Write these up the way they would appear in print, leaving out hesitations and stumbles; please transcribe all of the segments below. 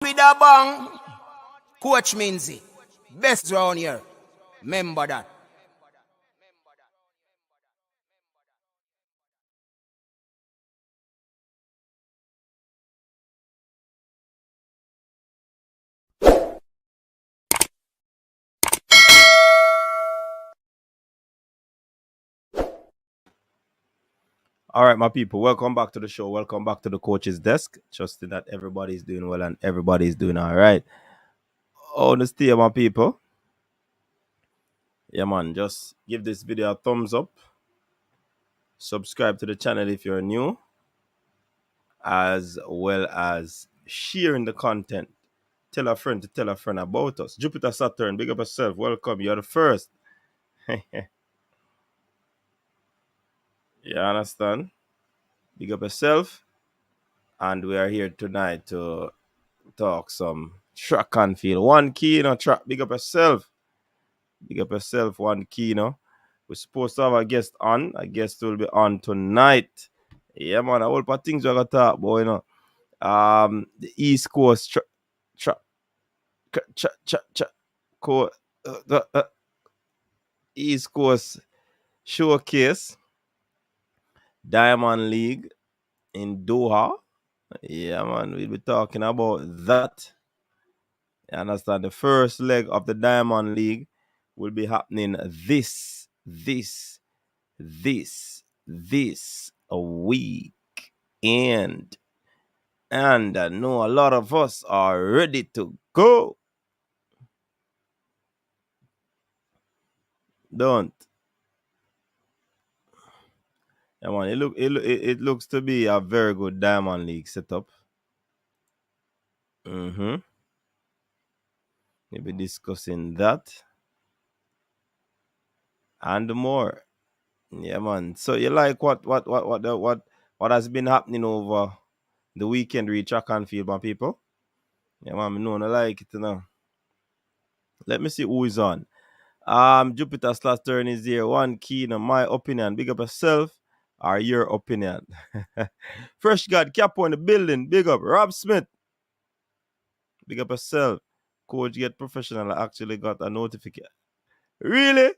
With a bang, Coach Minzy, best round here. Remember that. All right, my people, welcome back to the show. Welcome back to the coach's desk. Trusting that everybody's doing well and everybody's doing all right. On the stay, my people. Yeah, man, just give this video a thumbs up. Subscribe to the channel if you're new, as well as sharing the content. Tell a friend to tell a friend about us. Jupiter Saturn, big up yourself. Welcome. You're the first. You understand? Big up yourself. And we are here tonight to talk some track and field. One key, track. Big up yourself. Big up yourself, one key, We're supposed to have a guest on. A guest will be on tonight. Yeah, man. A whole lot of things we're gonna talk about, the East Coast co- the East Coast Showcase Diamond League in Doha. Yeah, man. We'll be talking about that. You understand? The first leg of the Diamond League will be happening this a week and I know a lot of us are ready to go. Don't. Yeah, man, it looks to be a very good Diamond League setup. We'll be discussing that and more. Yeah, man. So you like what has been happening over the weekend with track and field, my people? Yeah, man, I know I like it, Let me see who is on. Jupiter slash turn is here. One key in my opinion. Big up yourself or your opinion. Fresh God Capo in the building. Big up Rob Smith. Big up yourself. Coach Get Professional. I actually got a notification. Really?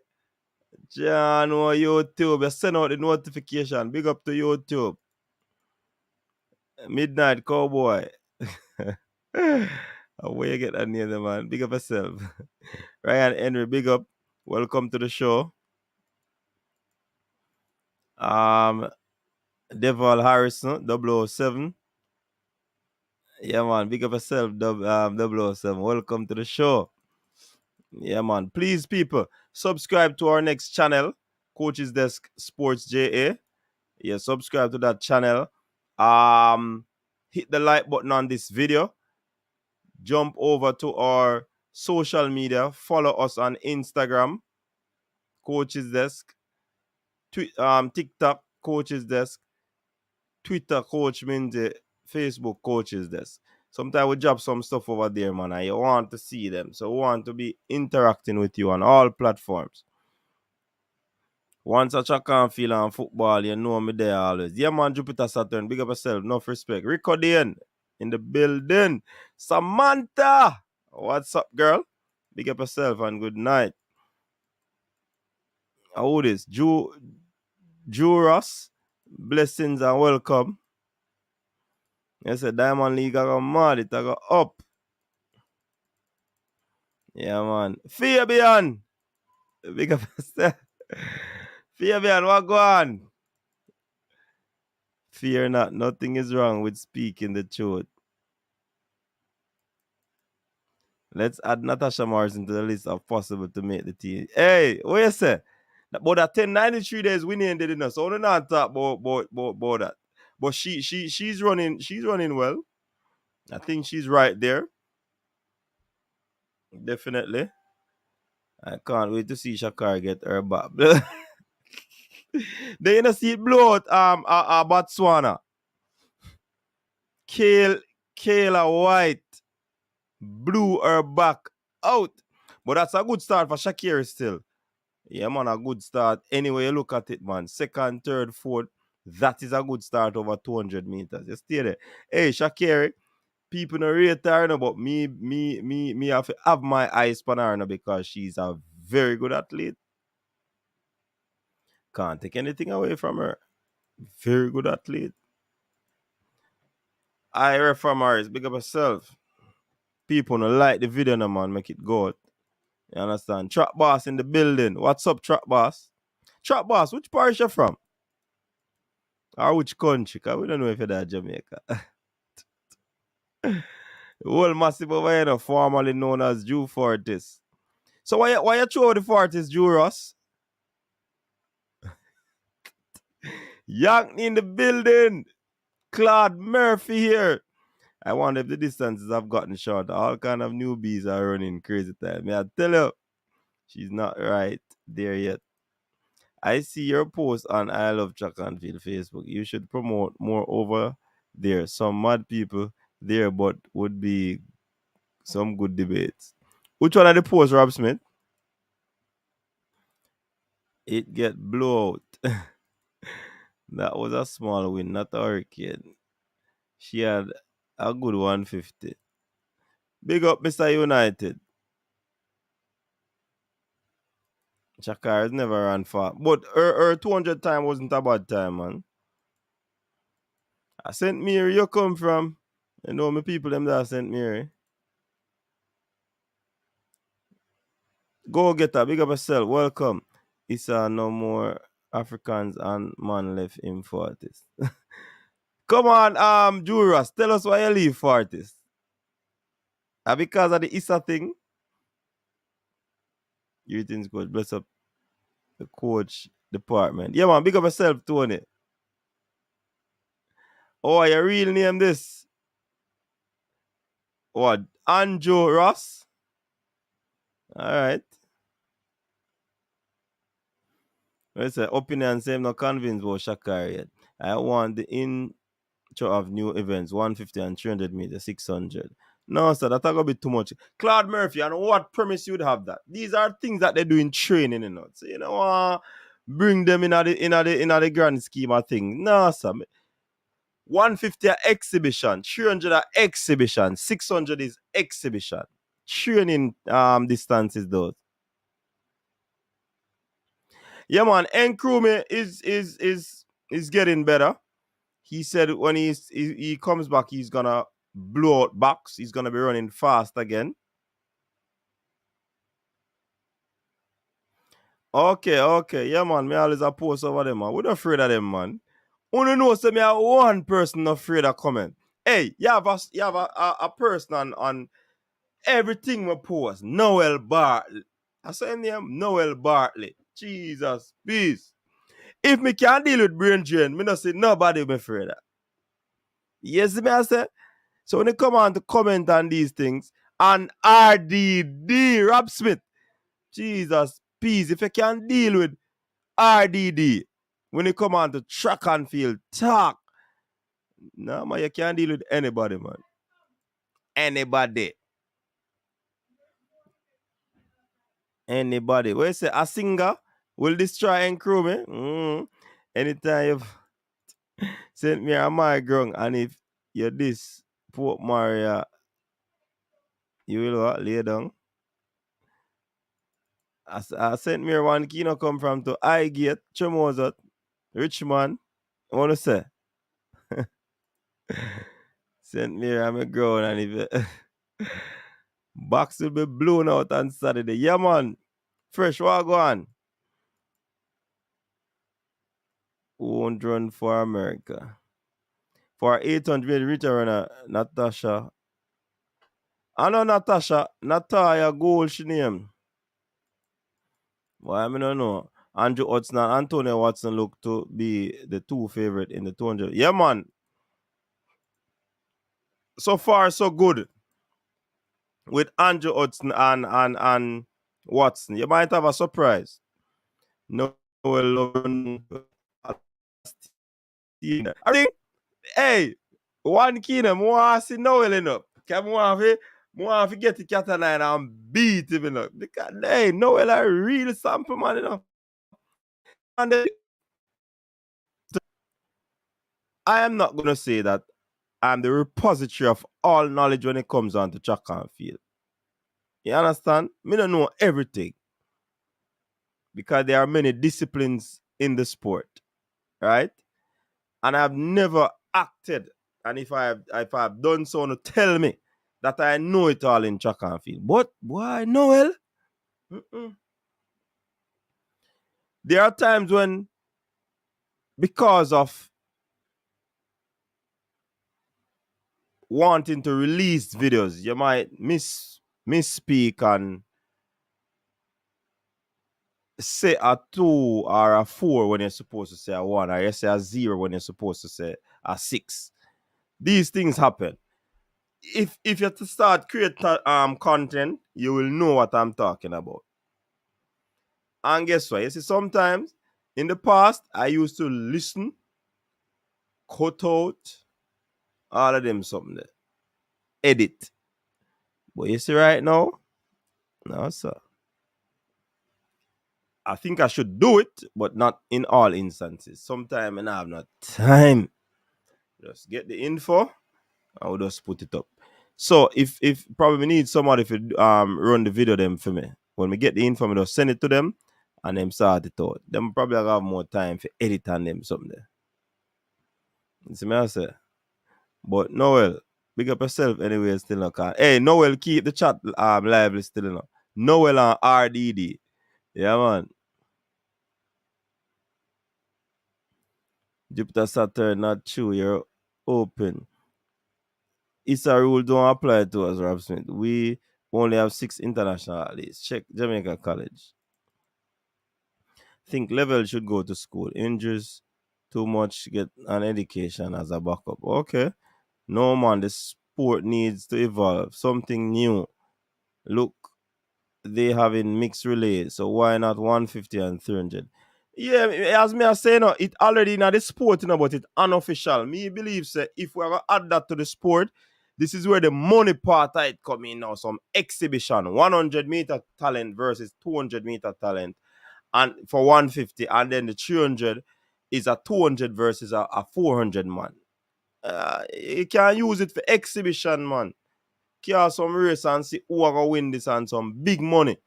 John or YouTube. You send out the notification. Big up to YouTube. Midnight Cowboy. Where you get that name, man? Big up yourself. Ryan Henry, big up. Welcome to the show. Deval Harrison, 007. Yeah, man. Big up yourself, 007. Welcome to the show. Yeah, man. Please, people, subscribe to our next channel, Coach's Desk Sports JA. Yeah, subscribe to that channel. Hit the like button on this video. Jump over to our social media. Follow us on Instagram, Coach's Desk. TikTok, Coach's Desk. Twitter, Coach Minzy. Facebook, Coach's Desk. Sometimes we drop some stuff over there, man, and you want to see them. So we want to be interacting with you on all platforms. Once I check and feel on football, you know me there always. Yeah, man, Jupiter Saturn, big up yourself, enough respect. Recording in the building. Samantha, what's up, girl? Big up yourself and good night. How this? Juras, blessings and welcome. I said Diamond League I go mad, it I go up. Yeah, man. Fabian, big up yourself. Fabian, what go on? Fear not, nothing is wrong with speaking the truth. Let's add Natasha Morrison to the list of possible to make the team. Hey, what you say? But that 1093 days winning did enough. So I don't talk about that. But she's running well. I think she's right there. Definitely. I can't wait to see Shakar get her back. They you know see it blow out Botswana. Kayla White blew her back out. But that's a good start for Shakir still. Yeah, man, a good start. Anyway, you look at it, man. Second, third, fourth. That is a good start over 200 meters. You stay there. Hey, Shakiri, people no rate her, no, but me have to have my eyes on her, no, because she's a very good athlete. Can't take anything away from her. Very good athlete. Ayre from her is big up herself. People no like the video, no, man, make it go out. You understand? Trap boss in the building. What's up, trap boss? Trap boss, which parish you from? Or which country? Because we don't know if you're that Jamaica. The whole massive over here, formerly known as Jew Fortis. So why you throw the Fortis, Jew Ross? Yank in the building. Claude Murphy here. I wonder if the distances have gotten short. All kind of newbies are running crazy time. I tell you, she's not right there yet. I see your post on I Love Track and Field Facebook. You should promote more over there. Some mad people there, but would be some good debates. Which one of the posts, Rob Smith? It get blow out. That was a small win, not a hurricane. She had a good 150. Big up, Mr. United. Shakar has never ran far. But her 200 time wasn't a bad time, man. I St. Mary, you come from? You know me people them that St. Mary. Go get her, big up yourself. Welcome. It's no more Africans and man left in 40s. Come on, Juras, tell us why you leave 40s. Because of the Issa thing? Greetings, coach. Bless up the coach department. Yeah, man, big up yourself, Tony. Oh, your real name this? What? Anjo Ross? Alright. Let's say opinion same not convinced about Shakari yet. I want the intro of new events, 150 and 300 meters, 600. No, sir, that's a bit too much. Claude Murphy, and what premise you'd have that? These are things that they do in training, you know. So you know, bring them in the grand scheme of things. No, sir. 150 are exhibition, 300 are exhibition, 600 is exhibition. Training distances those. Yeah, man. Nkrumah is getting better. He said when he comes back, he's gonna blow out box. He's gonna be running fast again. Okay. Yeah, man. Me always a post over them, man. We're not afraid of them, man. Only know so me have one person afraid of comment. Hey, you have a person on everything we post. Noel Bartley. I say him name Noel Bartley. Jesus, peace. If me can't deal with brain drain, me not say nobody be afraid of. Yes, me I say. So when they come on to comment on these things, and RDD, Rob Smith, Jesus, peace. If you can deal with RDD, when you come on to track and field talk, no, man, you can't deal with anybody, man. Anybody. Where you say a singer will destroy Nkrumah? Anytime you've sent me a my ground, and if you're this Port Maria, you will what, lay down. I sent me one kino come from to Highgate, Chemozot, Richmond. I want to say. St. Mary, I'm a grown, and if box will be blown out on Saturday. Yeah, man. Fresh, what go on? Won't run for America. For 800 meter runner, Natasha. I know Natasha. Natalia Gold, she name. Why, I don't know. Andrew Hudson and Antonio Watson look to be the two favorite in the 200. Yeah, man. So far, so good. With Andrew Hudson and Watson. You might have a surprise. No, I think, hey, one kingdom, more see Noel enough. Can more to get the Catalan and beat him enough. Because, hey, Noel a real sample man enough. And I am not gonna say that I'm the repository of all knowledge when it comes on to track and field. You understand? Me don't know everything because there are many disciplines in the sport, right? And I've never acted. And if I've done so, to tell me that I know it all in track and field. But why, Noel? There are times when, because of wanting to release videos, you might misspeak and say a 2 or a 4 when you're supposed to say a 1, or you say a 0 when you're supposed to say a 6. These things happen. If you have to start creating content, you will know what I'm talking about. And guess what? You see, sometimes in the past, I used to listen, cut out, all of them something there, edit. But you see right now, no, sir. I think I should do it, but not in all instances. Sometimes I have not time. Just get the info, I will just put it up. So if probably need somebody to run the video them for me. When we get the info, I just send it to them and them start it out. Them probably have more time for edit on them something there. You see me I say? But Noel, big up yourself anyway, still not can. Hey, Noel, keep the chat lively still enough. Noel and RDD. Yeah, man. Jupiter Saturn, not true. You're open. ISA rule don't apply to us, Rob Smith. We only have 6 international athletes. Check Jamaica College. Think level should go to school. Injuries too much, get an education as a backup. Okay. No, man, the sport needs to evolve. Something new. Look, they having mixed relays, so why not 150 and 300? Yeah, as me I say, no, it already in the sport, but it unofficial. Me believe say if we're gonna add that to the sport, this is where the money part of it come in now. Some exhibition, 100-meter talent versus 200-meter talent, and for 150, and then the 300 is a 200 versus a 400 man. You can use it for exhibition, man. Can some race and see who are gonna win this and some big money.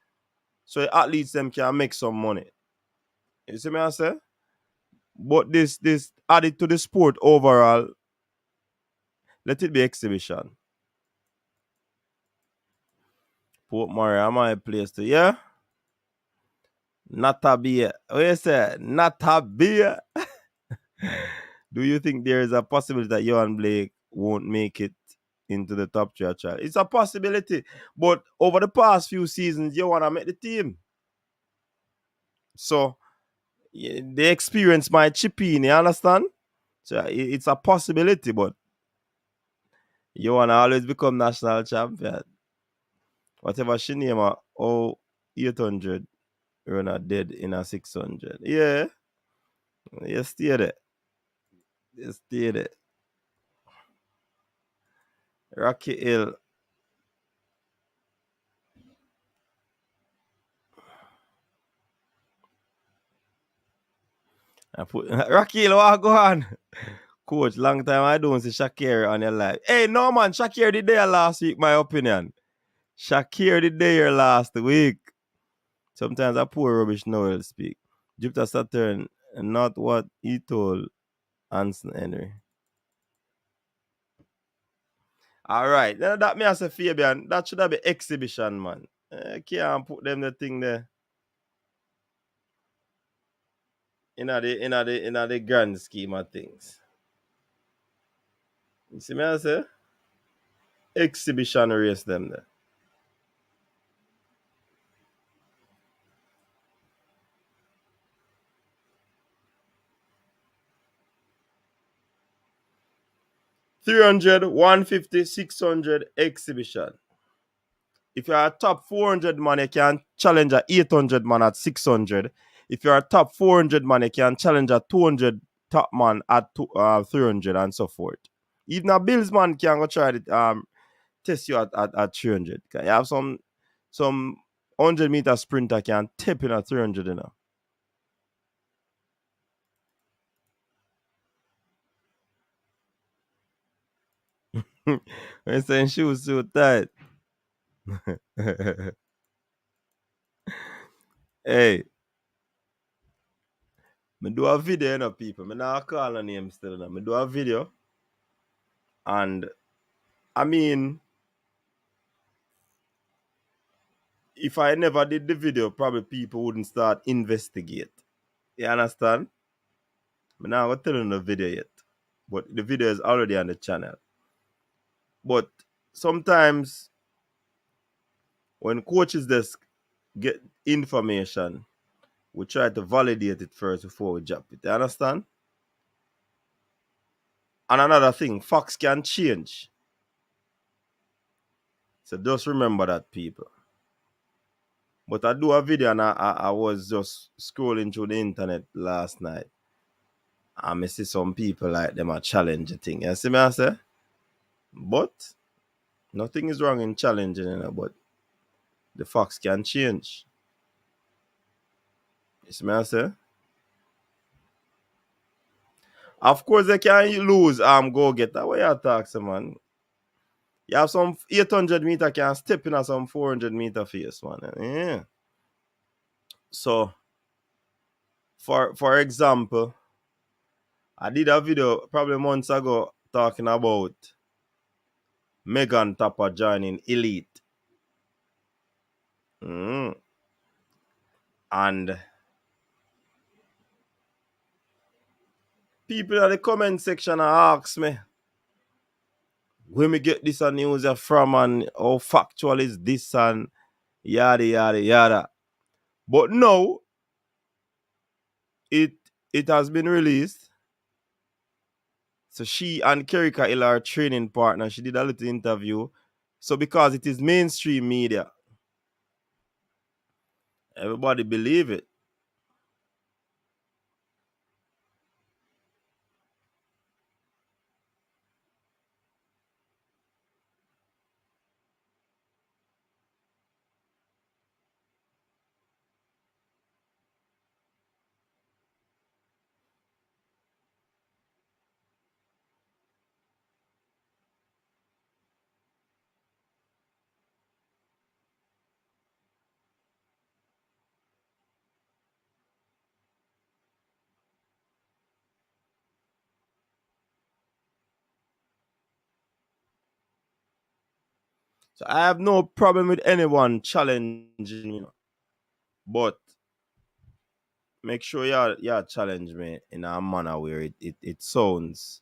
So athletes them can make some money. You see me I say? But this added to the sport overall, let it be exhibition. Port Maria, my place to, yeah? Not a beer. What you say? Not a beer. Do you think there is a possibility that Johan Blake won't make it into the top 3 trial? It's a possibility. But over the past few seasons, you want to make the team. So yeah, the experience might chip in, you understand? So it's a possibility, but you want to always become national champion. Whatever she name her, 800 runner dead in a 600. Yeah, you stay there. You stay there. Rocky Hill. I put Rocky Hill, what go on? Coach, long time I don't see Shakir on your life. Hey, no man, Shakir did there last week, my opinion. Shakir did there last week. Sometimes I poor rubbish Noel speak. Jupiter Saturn, not what he told Anson Henry. All right. Now that me as a Fabian, that should have been exhibition, man. Can't put them the thing there. In the grand scheme of things. You see me I say? Exhibition race them there. $300, 150, 600 exhibition. If you're a top 400 man, you can challenge a 800 man at 600. If you're a top 400 man, you can challenge a 200 top man at 300 and so forth. Even a Bills man can go try to test you at 300. You have some 100-meter sprinter can tip in at 300, you know. When saying shoes so tight. Hey, me do a video, you know, people. Me not call a name still. You know. Me do a video, and I mean, if I never did the video, probably people wouldn't start investigate. You understand? Me not gonna tell you the video yet, but the video is already on the channel. But sometimes when coaches desk get information, we try to validate it first before we drop it. You understand? And another thing, facts can change. So just remember that, people. But I do a video and I was just scrolling through the internet last night. And I see some people like them a challenge the thing. You see me I say? But nothing is wrong in challenging, you know, but the facts can change. You see me I say? Of course they can lose go get that way you talk, so man. You have some 800 meter can step in at some 400 meter face, man. Yeah. So for example, I did a video probably months ago talking about Megan Tapper joining Elite. Mm. And people in the comment section ask me, where me get this news from and how factual is this and yada yada yada. But now it has been released. So she and Kerika Hill are training partner. She did a little interview. So because it is mainstream media, everybody believe it. So I have no problem with anyone challenging me. But make sure you challenge me in a manner where it sounds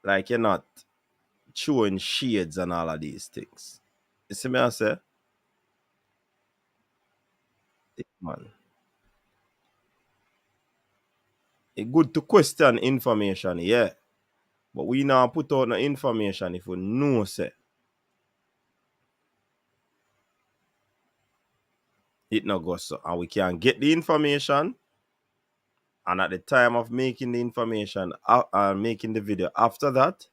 like you're not showing shades and all of these things. You see me I say? Man. It's good to question information, yeah. But we now put out no information if we know say it no go so. And we can get the information, and at the time of making the information making the video after that,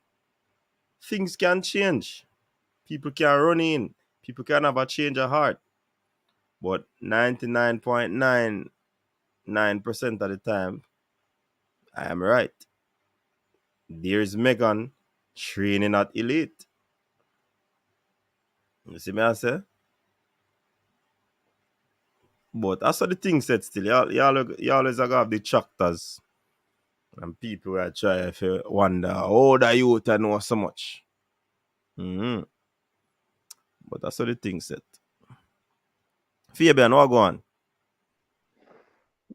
things can change. People can run in. People can have a change of heart. But 99.99% of the time, I am right. There's Megan training at Elite. You see me I say? But that's what the thing said still. You always have the chapters. And people are trying to wonder, how the youth I know so much. Mm-hmm. But that's what the thing said. Fabian, what go on?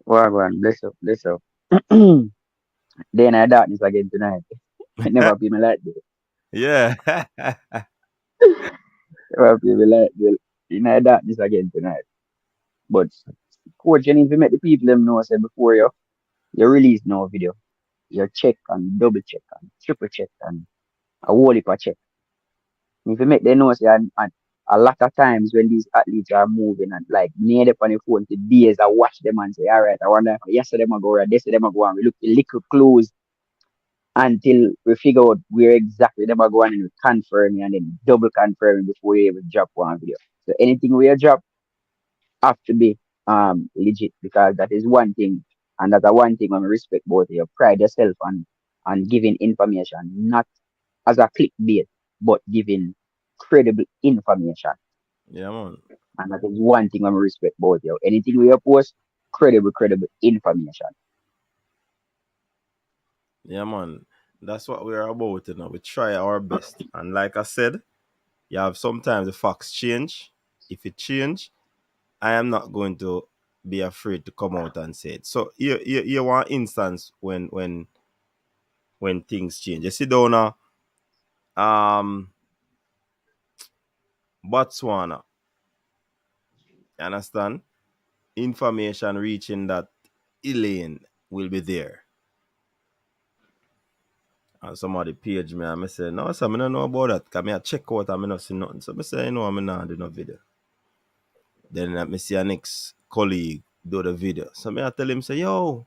Wagwan, bless up, bless up. Then I darkness again tonight. It never be me like this. Yeah. Never be me like this. In I darkness again tonight. But coach, you need to make the people them know say before you release no video. You check and double check and triple check and a whole heap of check. If you make them know say and a lot of times when these athletes are moving and like near up on the phone to days I watch them and say, all right, I wonder if yesterday I go or yesterday I go and we look the little clues until we figure out where exactly them are going and we confirm it and then double confirm it before we even drop one video. So anything we drop have to be legit because that is one thing and that's a one thing when we respect both you pride yourself and giving information, not as a clickbait, but giving credible information. Yeah, man. And that is one thing I'm respect about you. Anything we post, credible information. Yeah, man. That's what we're about, We try our best. And like I said, you have sometimes the facts change. If it change, I am not going to be afraid to come out and say it. So you want instance when things change. You see down now, um Botswana, you understand? Information reaching that Elaine will be there. And somebody page me and I say, no, sir, I don't know about that. Because I check out and I not see nothing. So I say, I'm not do no video. Then I see a next colleague do the video. So I tell him, say, yo,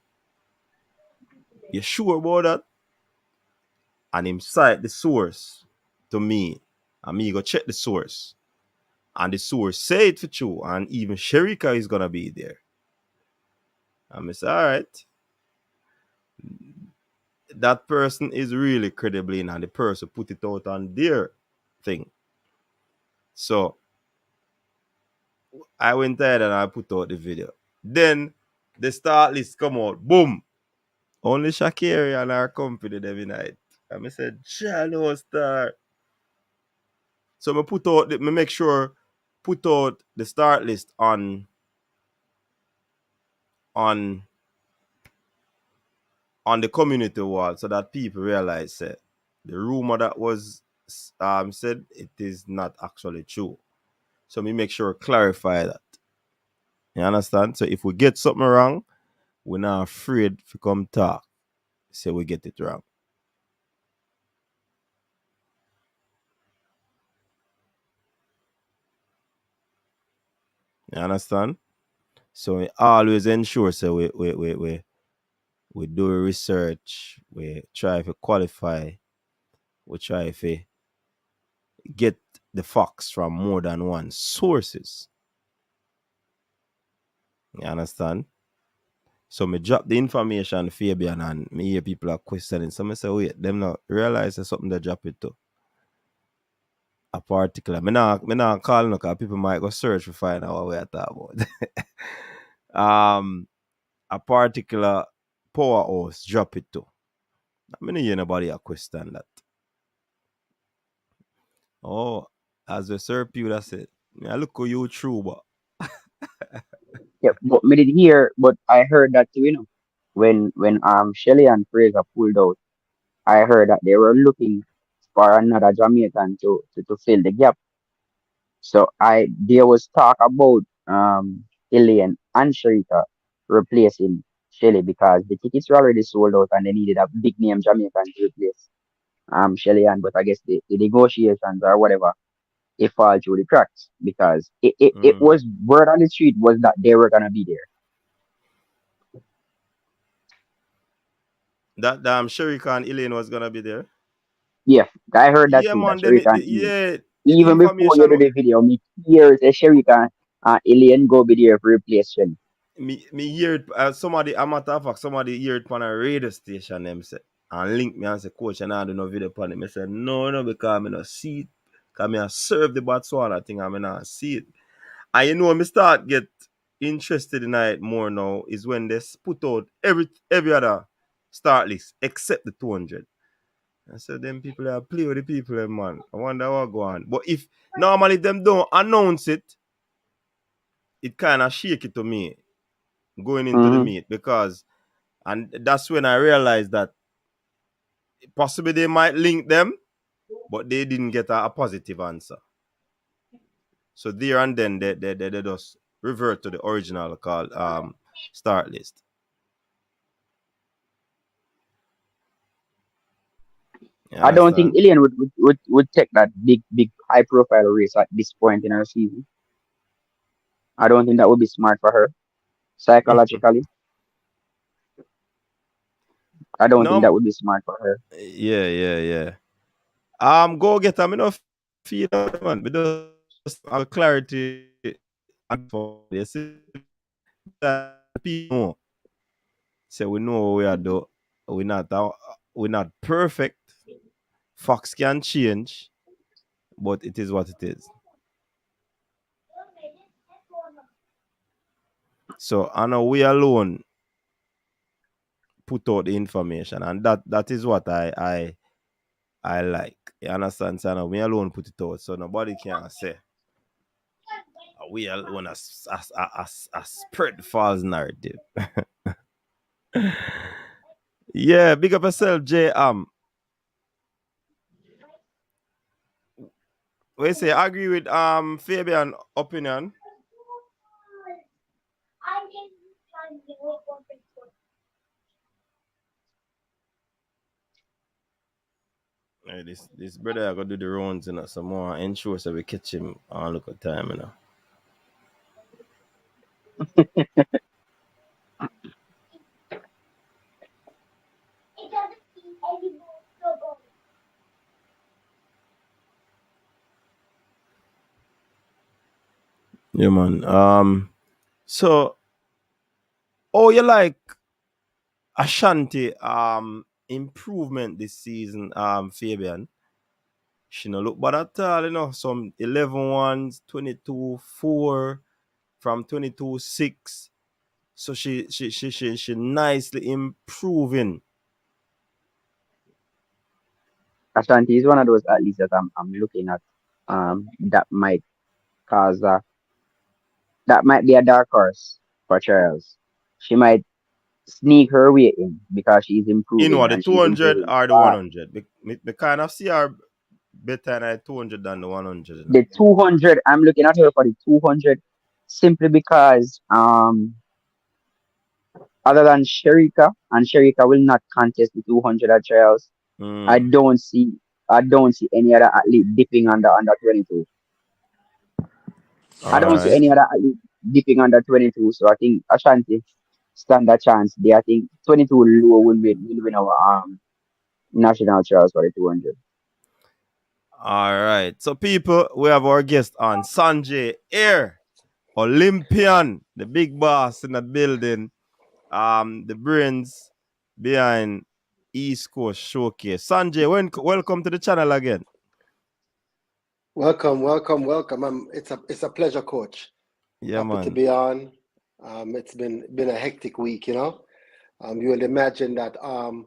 you sure about that? And him cite the source to me. And me go check the source. And the source say it for true. And even Sherika is gonna be there. And I say, all right. That person is really credible and the person put it out on their thing. So I went ahead and I put out the video. Then the start list come out. Boom. Only Shakira and our company every night. And I said, Chano star. So I put out me make sure put out the start list on on the community wall so that people realize the rumor that was said it is not actually true. So me make sure clarify that. You understand? So if we get something wrong, we're not afraid to come talk. Say we get it wrong. You understand? So we always ensure so we do research, we try to qualify, we try to get the facts from more than one sources. You understand? So me drop the information Fabian and me hear people are questioning. So me say, wait, them not realize there's something they drop it to. A particular. Me not call no because people might go search to find out what we are talking about. A particular powerhouse drop it to. I mean hear nobody a question that. Oh, as a serve you that's it. I look at you true, but Yeah, but me did hear, but I heard that too, when Shelly and Fraser pulled out, I heard that they were looking for another Jamaican to fill the gap. So there was talk about Elaine and Sharika replacing Shelly because the tickets were already sold out and they needed a big name Jamaican to replace Shelly Ann, but I guess the negotiations or whatever it fall through the cracks because it mm, was word on the street was that they were gonna be there. that damn Sherika and Elaine was gonna be there. Yeah, I heard that Yeah, too, that man. Sharika and Elaine. Yeah, the Even before you information. do the video, me hear say Sharika and Elaine go be there for replacement. Me hear it. Somebody, a matter of fact, somebody hear it on a radio station. Them say and link me and say, Coach, and I do no video upon it. Me say no, because I not see it. Because I serve the Botswana thing, I not see it. And you know, me start get interested in it more now is when they put out every other start list except the 200. I said, them people are play with the people, man. I wonder what go on. But if normally them don't announce it, it kind of shake it to me going into the Mm-hmm. meet because, and that's when I realized that possibly they might link them, but they didn't get a positive answer. So there and then they just revert to the original called start list. You I don't think understand? Elaine would take that big high profile race at this point in her season. I don't think that would be smart for her psychologically. I don't think No, that would be smart for her. yeah. Go get them enough feel man. We just have clarity and for you see that people know. So we know what we are do. We not we're not perfect. Fox can change, but it is what it is. So I know we alone put out the information, and that is what I like. You understand? So now we alone put it out, so nobody can say we alone as spread false narrative. Yeah, big up yourself, J. We say agree with Fabian opinion. Hey, this brother I gotta do the rounds, some more ensure so we catch him on look at time. Yeah, man. So, oh, you like Ashanti improvement this season, Fabian? She no look bad at all. Some 11 ones, 22-4 from 22-6. So she nicely improving. Ashanti is one of those athletes that I'm looking at. That might cause that might be a dark horse for Charles. She might sneak her way in because she's In improving what, the and she's 200 improving or the fast. 100? Me kind of see her better than the 200 than the 100. The 200, I'm looking at her for the 200 simply because other than Sherika, and Sherika will not contest the 200 at trials. I Mm. don't see I don't see any other athlete dipping under 22. I All don't see right. any other athlete dipping under 22. So I think Ashanti stand a chance there. I think 22 low will win our national trials for the 200. All right. So, people, we have our guest on Sanjay Ayre, Olympian, the big boss in the building. The brains behind East Coast Showcase. Sanjay, welcome to the channel again. Welcome, welcome, welcome. It's a pleasure, Coach. Yeah, Happy to man. be on. It's been a hectic week. You will imagine that all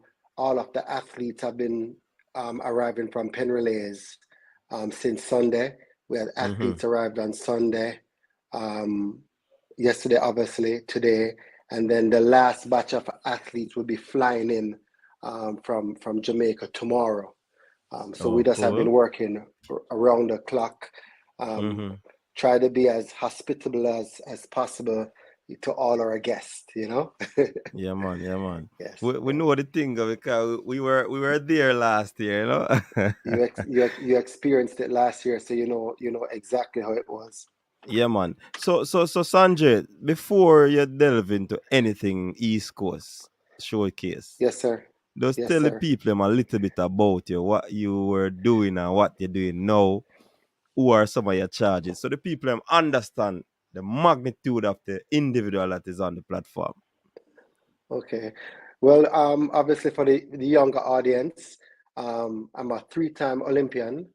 of the athletes have been arriving from Penn Relays since Sunday. We had Mm-hmm. athletes arrived on Sunday, um, yesterday, obviously, today, and then the last batch of athletes will be flying in from Jamaica tomorrow. So we Oh, just have been cool. working around the clock, um, Mm-hmm. try to be as hospitable as possible to all our guests. Yeah, man. Yeah, man. Yes, We yeah. know the thing because we were there last year. You experienced it last year, so you know exactly how it was. Yeah, man. So Sanjay, before you delve into anything East Coast Showcase, Yes, sir. just Yes, tell the sir. people a little bit about you, what you were doing and what you're doing now. Who are some of your charges? So the people understand the magnitude of the individual that is on the platform. Okay. Well, obviously for the younger audience, I'm a three-time Olympian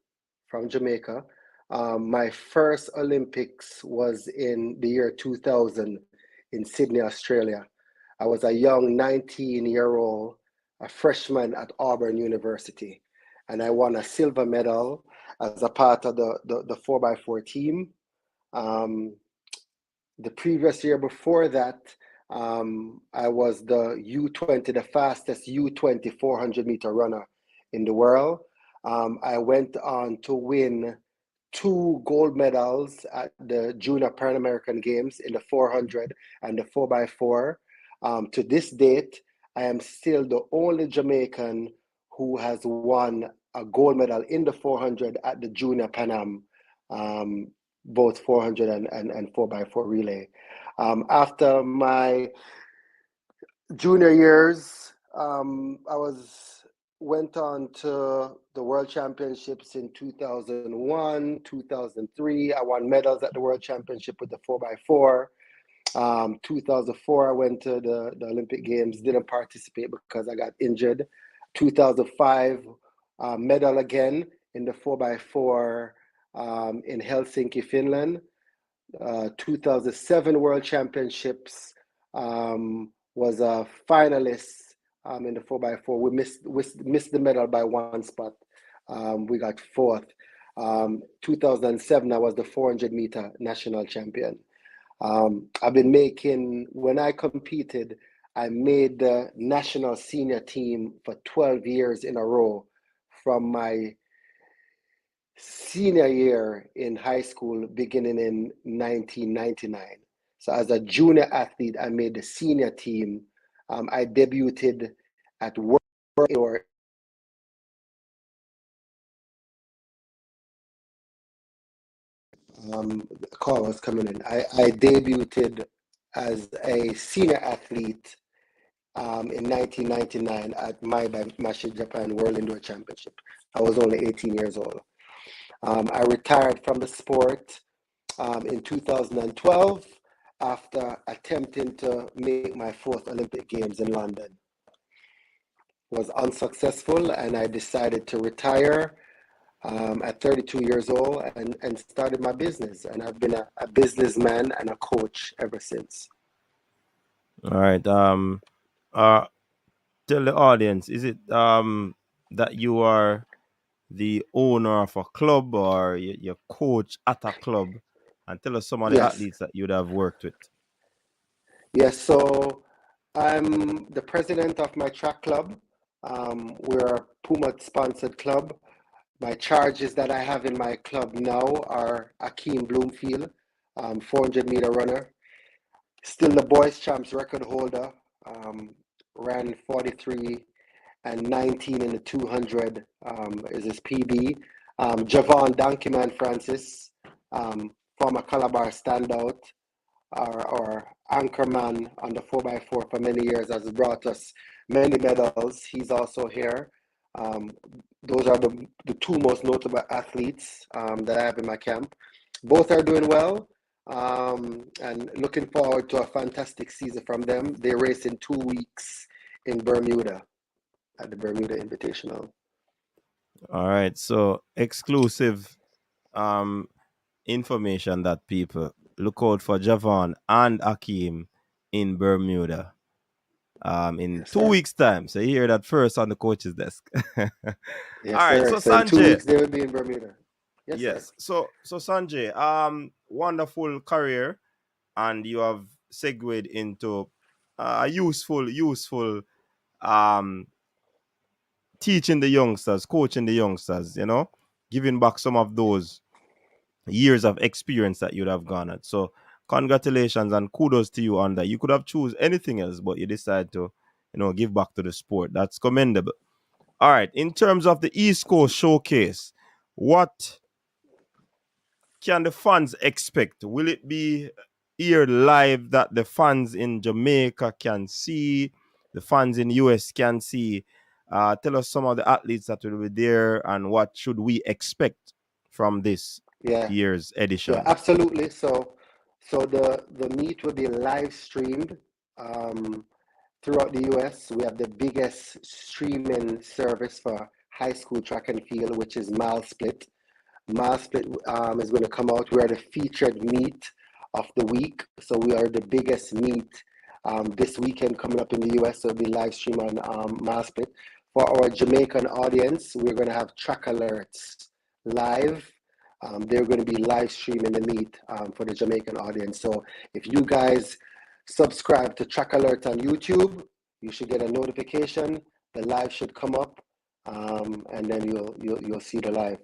from Jamaica. My first Olympics was in the year 2000 in Sydney, Australia. I was a young 19-year-old, a freshman at Auburn University, and I won a silver medal as a part of the 4x4 team. Um, the previous year before that, I was the U20, the fastest U20 400-meter runner in the world. I went on to win two gold medals at the Junior Pan American Games in the 400 and the 4x4. To this date, I am still the only Jamaican who has won a gold medal in the 400 at the Junior Pan Am, both 400 and 4x4 relay. After my junior years, I went on to the World Championships in 2001, 2003. I won medals at the World Championship with the 4x4. 2004, I went to the Olympic Games, didn't participate because I got injured. 2005 medal again in the 4x4 in Helsinki, Finland. 2007 World Championships, was a finalist in the 4x4. We missed the medal by one spot. We got fourth. 2007, I was the 400-meter national champion. I've been when I competed, I made the national senior team for 12 years in a row from my senior year in high school, beginning in 1999. So as a junior athlete, I made the senior team. I debuted at World Tour. The call was coming in. I debuted as a senior athlete in 1999 at Mashi Japan World Indoor Championship. I was only 18 years old. I retired from the sport in 2012 after attempting to make my fourth Olympic Games in London. Was unsuccessful, and I decided to retire at 32 years old and started my business. And I've been a businessman and a coach ever since. All right. Tell the audience, is it that you are the owner of a club, or you coach at a club? And tell us some of the Yes. athletes that you'd have worked with. Yes, so I'm the president of my track club. We're a Puma sponsored club. My charges that I have in my club now are Akeem Bloomfield, 400-meter runner. Still the boys champs record holder, ran 43 and 19 in the 200 is his PB. Javon Donkeyman Francis, former Calabar standout, our anchorman on the 4x4 for many years, has brought us many medals. He's also here. Those are the two most notable athletes that I have in my camp. Both are doing well, and looking forward to a fantastic season from them. They race in 2 weeks in Bermuda at the Bermuda Invitational. All right. So exclusive information that people look out for Javon and Akeem in Bermuda. In Yes, 2 weeks' time. So you hear that first on the coach's desk. Yes, All right. sir. So So in 2 Sanjay. weeks they will be in Bermuda. Yes, Yes. So Sanjay, wonderful career, and you have segued into useful um teaching the youngsters, coaching the youngsters, giving back some of those years of experience that you'd have garnered. So congratulations and kudos to you on that. You could have choose anything else, but you decided to, give back to the sport. That's commendable. All right. In terms of the East Coast Showcase, what can the fans expect? Will it be here live that the fans in Jamaica can see, the fans in US can see? Tell us some of the athletes that will be there and what should we expect from this Yeah, year's edition. absolutely. So the meet will be live streamed throughout the US. We have the biggest streaming service for high school track and field, which is Mile Split. Mile Split is going to come out. We are the featured meet of the week. So we are the biggest meet this weekend coming up in the US. So it'll be live stream on Mile Split. For our Jamaican audience, we're going to have track alerts live. They're going to be live streaming the meet for the Jamaican audience. So if you guys subscribe to Track Alert on YouTube, you should get a notification. The live should come up, and then you'll see the live.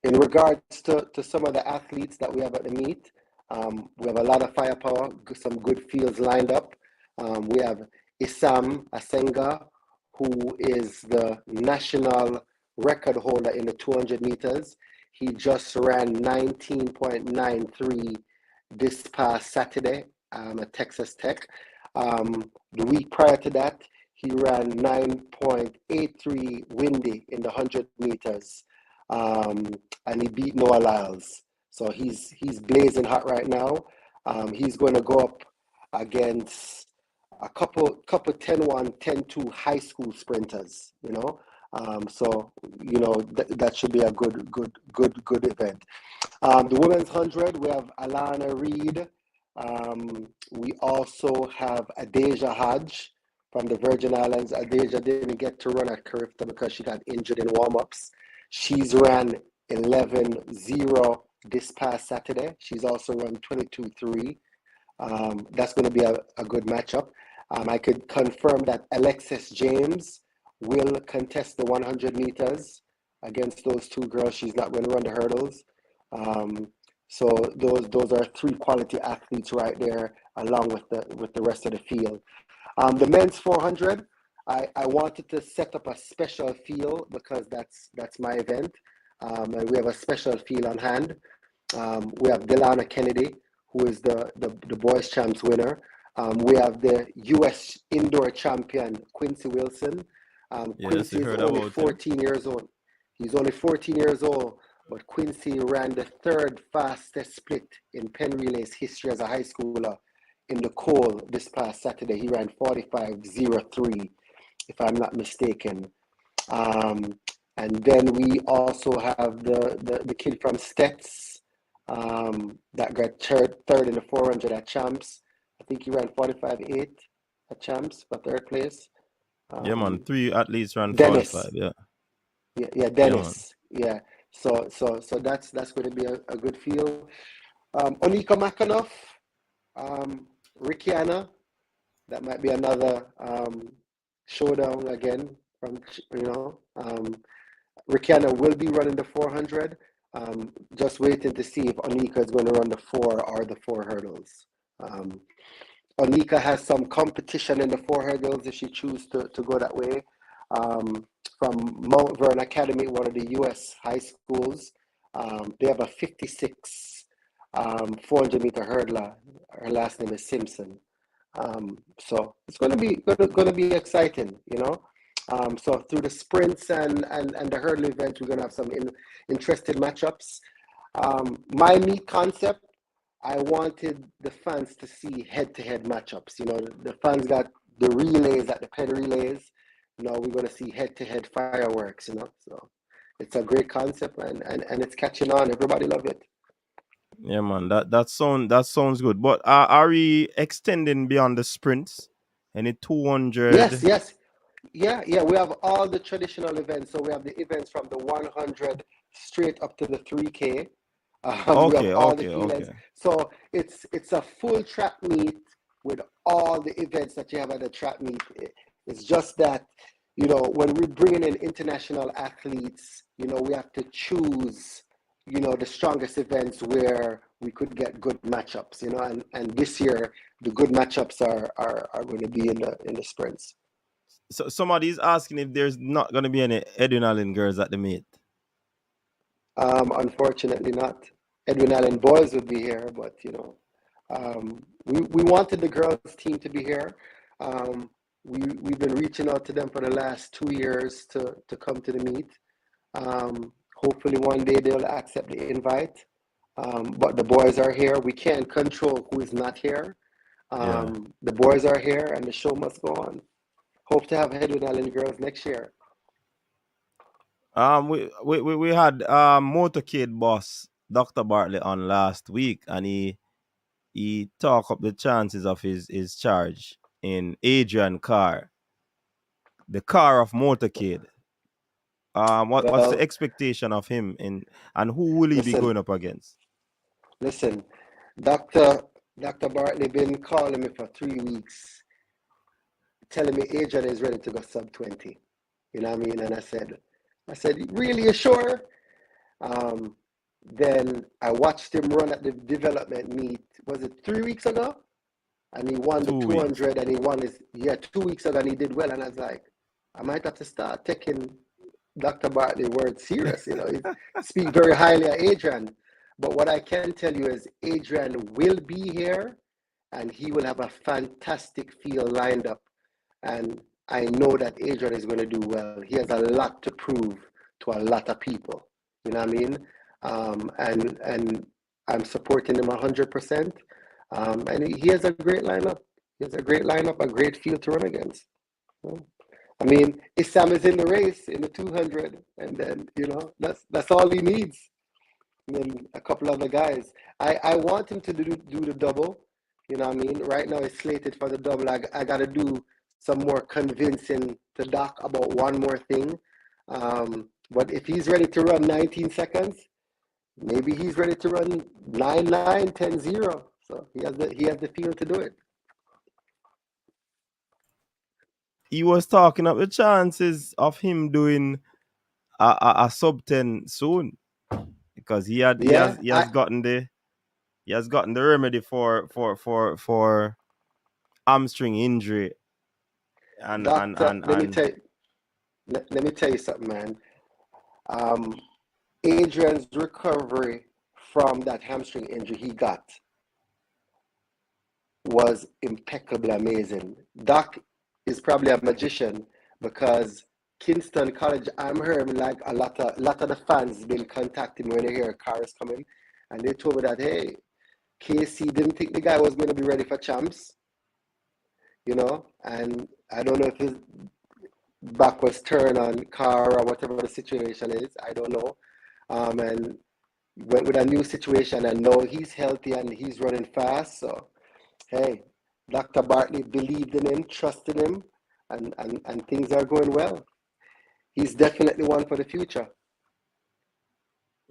In regards to some of the athletes that we have at the meet, we have a lot of firepower, some good fields lined up. We have Issam Asenga, who is the national record holder in the 200 meters. He just ran 19.93 this past Saturday at Texas Tech. The week prior to that, he ran 9.83 windy in the 100 meters, and he beat Noah Lyles. So he's blazing hot right now. He's going to go up against a couple 10-1, 10-2 high school sprinters, you know. So that should be a good event. The women's 100, we have Alana Reed. We also have Adeja Hodge from the Virgin Islands. Adeja didn't get to run at Carifta because she got injured in warm-ups. She's ran 11:0 this past Saturday. She's also run 22:3. That's going to be a good matchup. I could confirm that Alexis James will contest the 100 meters against those two girls. She's not going to run the hurdles. So those are three quality athletes right there, along with the rest of the field. The men's 400, I wanted to set up a special field because that's my event, and we have a special field on hand. We have Delana Kennedy, who is the boys champs winner. We have the U.S. indoor champion Quincy Wilson. Yes, Quincy you is heard only about him. 14 years old. He's only 14 years old, but Quincy ran the third fastest split in Penn Relay's history as a high schooler in the Cole this past Saturday. He ran 45:03, if I'm not mistaken. And then we also have the kid from Stets that got third in the 400 at Champs. I think he ran 45:8 at Champs for third place. Yeah, man. 3 athletes ran 45. Dennis. Yeah. Yeah, Yeah, man. Dennis. Yeah. So that's going to be a good field. Onika Makanoff, Rickiana, that might be another showdown again from Rickiana will be running the 400. Just waiting to see if Onika is going to run the 4 or the 4 hurdles. Onika has some competition in the 4 hurdles if she chooses to go that way. From Mount Vernon Academy, one of the U.S. high schools, they have a 56 400-meter hurdler. Her last name is Simpson. So it's going to be exciting, you know. So through the sprints and the hurdle events, we're going to have some interesting matchups. My meet concept, I wanted the fans to see head-to-head matchups. You know, the fans got the relays at the Penn Relays. You know, we're going to see head-to-head fireworks, you know. So it's a great concept, and it's catching on. Everybody love it. Yeah, man. That sounds good. But are we extending beyond the sprints? Any 200? Yes. Yeah. We have all the traditional events. So we have the events from the 100 straight up to the 3K. We have all the events. Okay. So it's a full track meet with all the events that you have at the track meet. It's just that, you know, when we're bringing in international athletes, you know, we have to choose, you know, the strongest events where we could get good matchups, you know, and this year the good matchups are going to be in the sprints. So somebody's asking if there's not going to be any Edwin Allen girls at the meet. Unfortunately not. Edwin Allen boys would be here, but you know, we wanted the girls team to be here. We've been reaching out to them for the last 2 years to come to the meet. Hopefully one day they'll accept the invite. But the boys are here. We can't control who is not here. The boys are here, and the show must go on. Hope to have Edwin Allen girls next year. We had motorcade boss Dr. Bartley on last week, and he talked up the chances of his charge in Adrian car, the car of motorcade. What's the Well, expectation of him and who will he be listen, going up against? listen. Dr. Bartley been calling me for 3 weeks, telling me Adrian is ready to go sub 20. You know what I mean? And I said, really, you sure? Then I watched him run at the development meet. Was it 3 weeks ago? And he won the 2 weeks. 200, and he won 2 weeks ago, and he did well. And I was like, I might have to start taking Dr. Bartley word serious. You know, he speak very highly of Adrian. But what I can tell you is Adrian will be here, and he will have a fantastic field lined up. And I know that Adrian is going to do well. He has a lot to prove to a lot of people. You know what I mean? And I'm supporting him 100%. And he has a great lineup. a great lineup, a great field to run against. I mean, Issam is in the race in the 200, and then that's all he needs. And then a couple other guys. I want him to do the double. You know what I mean? Right now it's slated for the double. I got to do some more convincing to Doc about one more thing. But if he's ready to run 19 seconds, maybe he's ready to run 9-9, 10-0. So he has the field to do it. He was talking up the chances of him doing a sub 10 soon, because he Yeah, has gotten the remedy for hamstring injury, and Doctor, and and let me tell you something, man. Um, Adrian's recovery from that hamstring injury he got was impeccably amazing. Doc is probably a magician because Kingston College, I'm hearing like a lot of the fans been contacting me when they hear cars coming, and they told me that, hey, KC didn't think the guy was going to be ready for champs, and I don't know if his back was turned on car or whatever the situation is. I don't know. And went with a new situation, and now he's healthy and he's running fast. So, hey, Dr. Bartley believed in him, trusted him, and things are going well. He's definitely one for the future.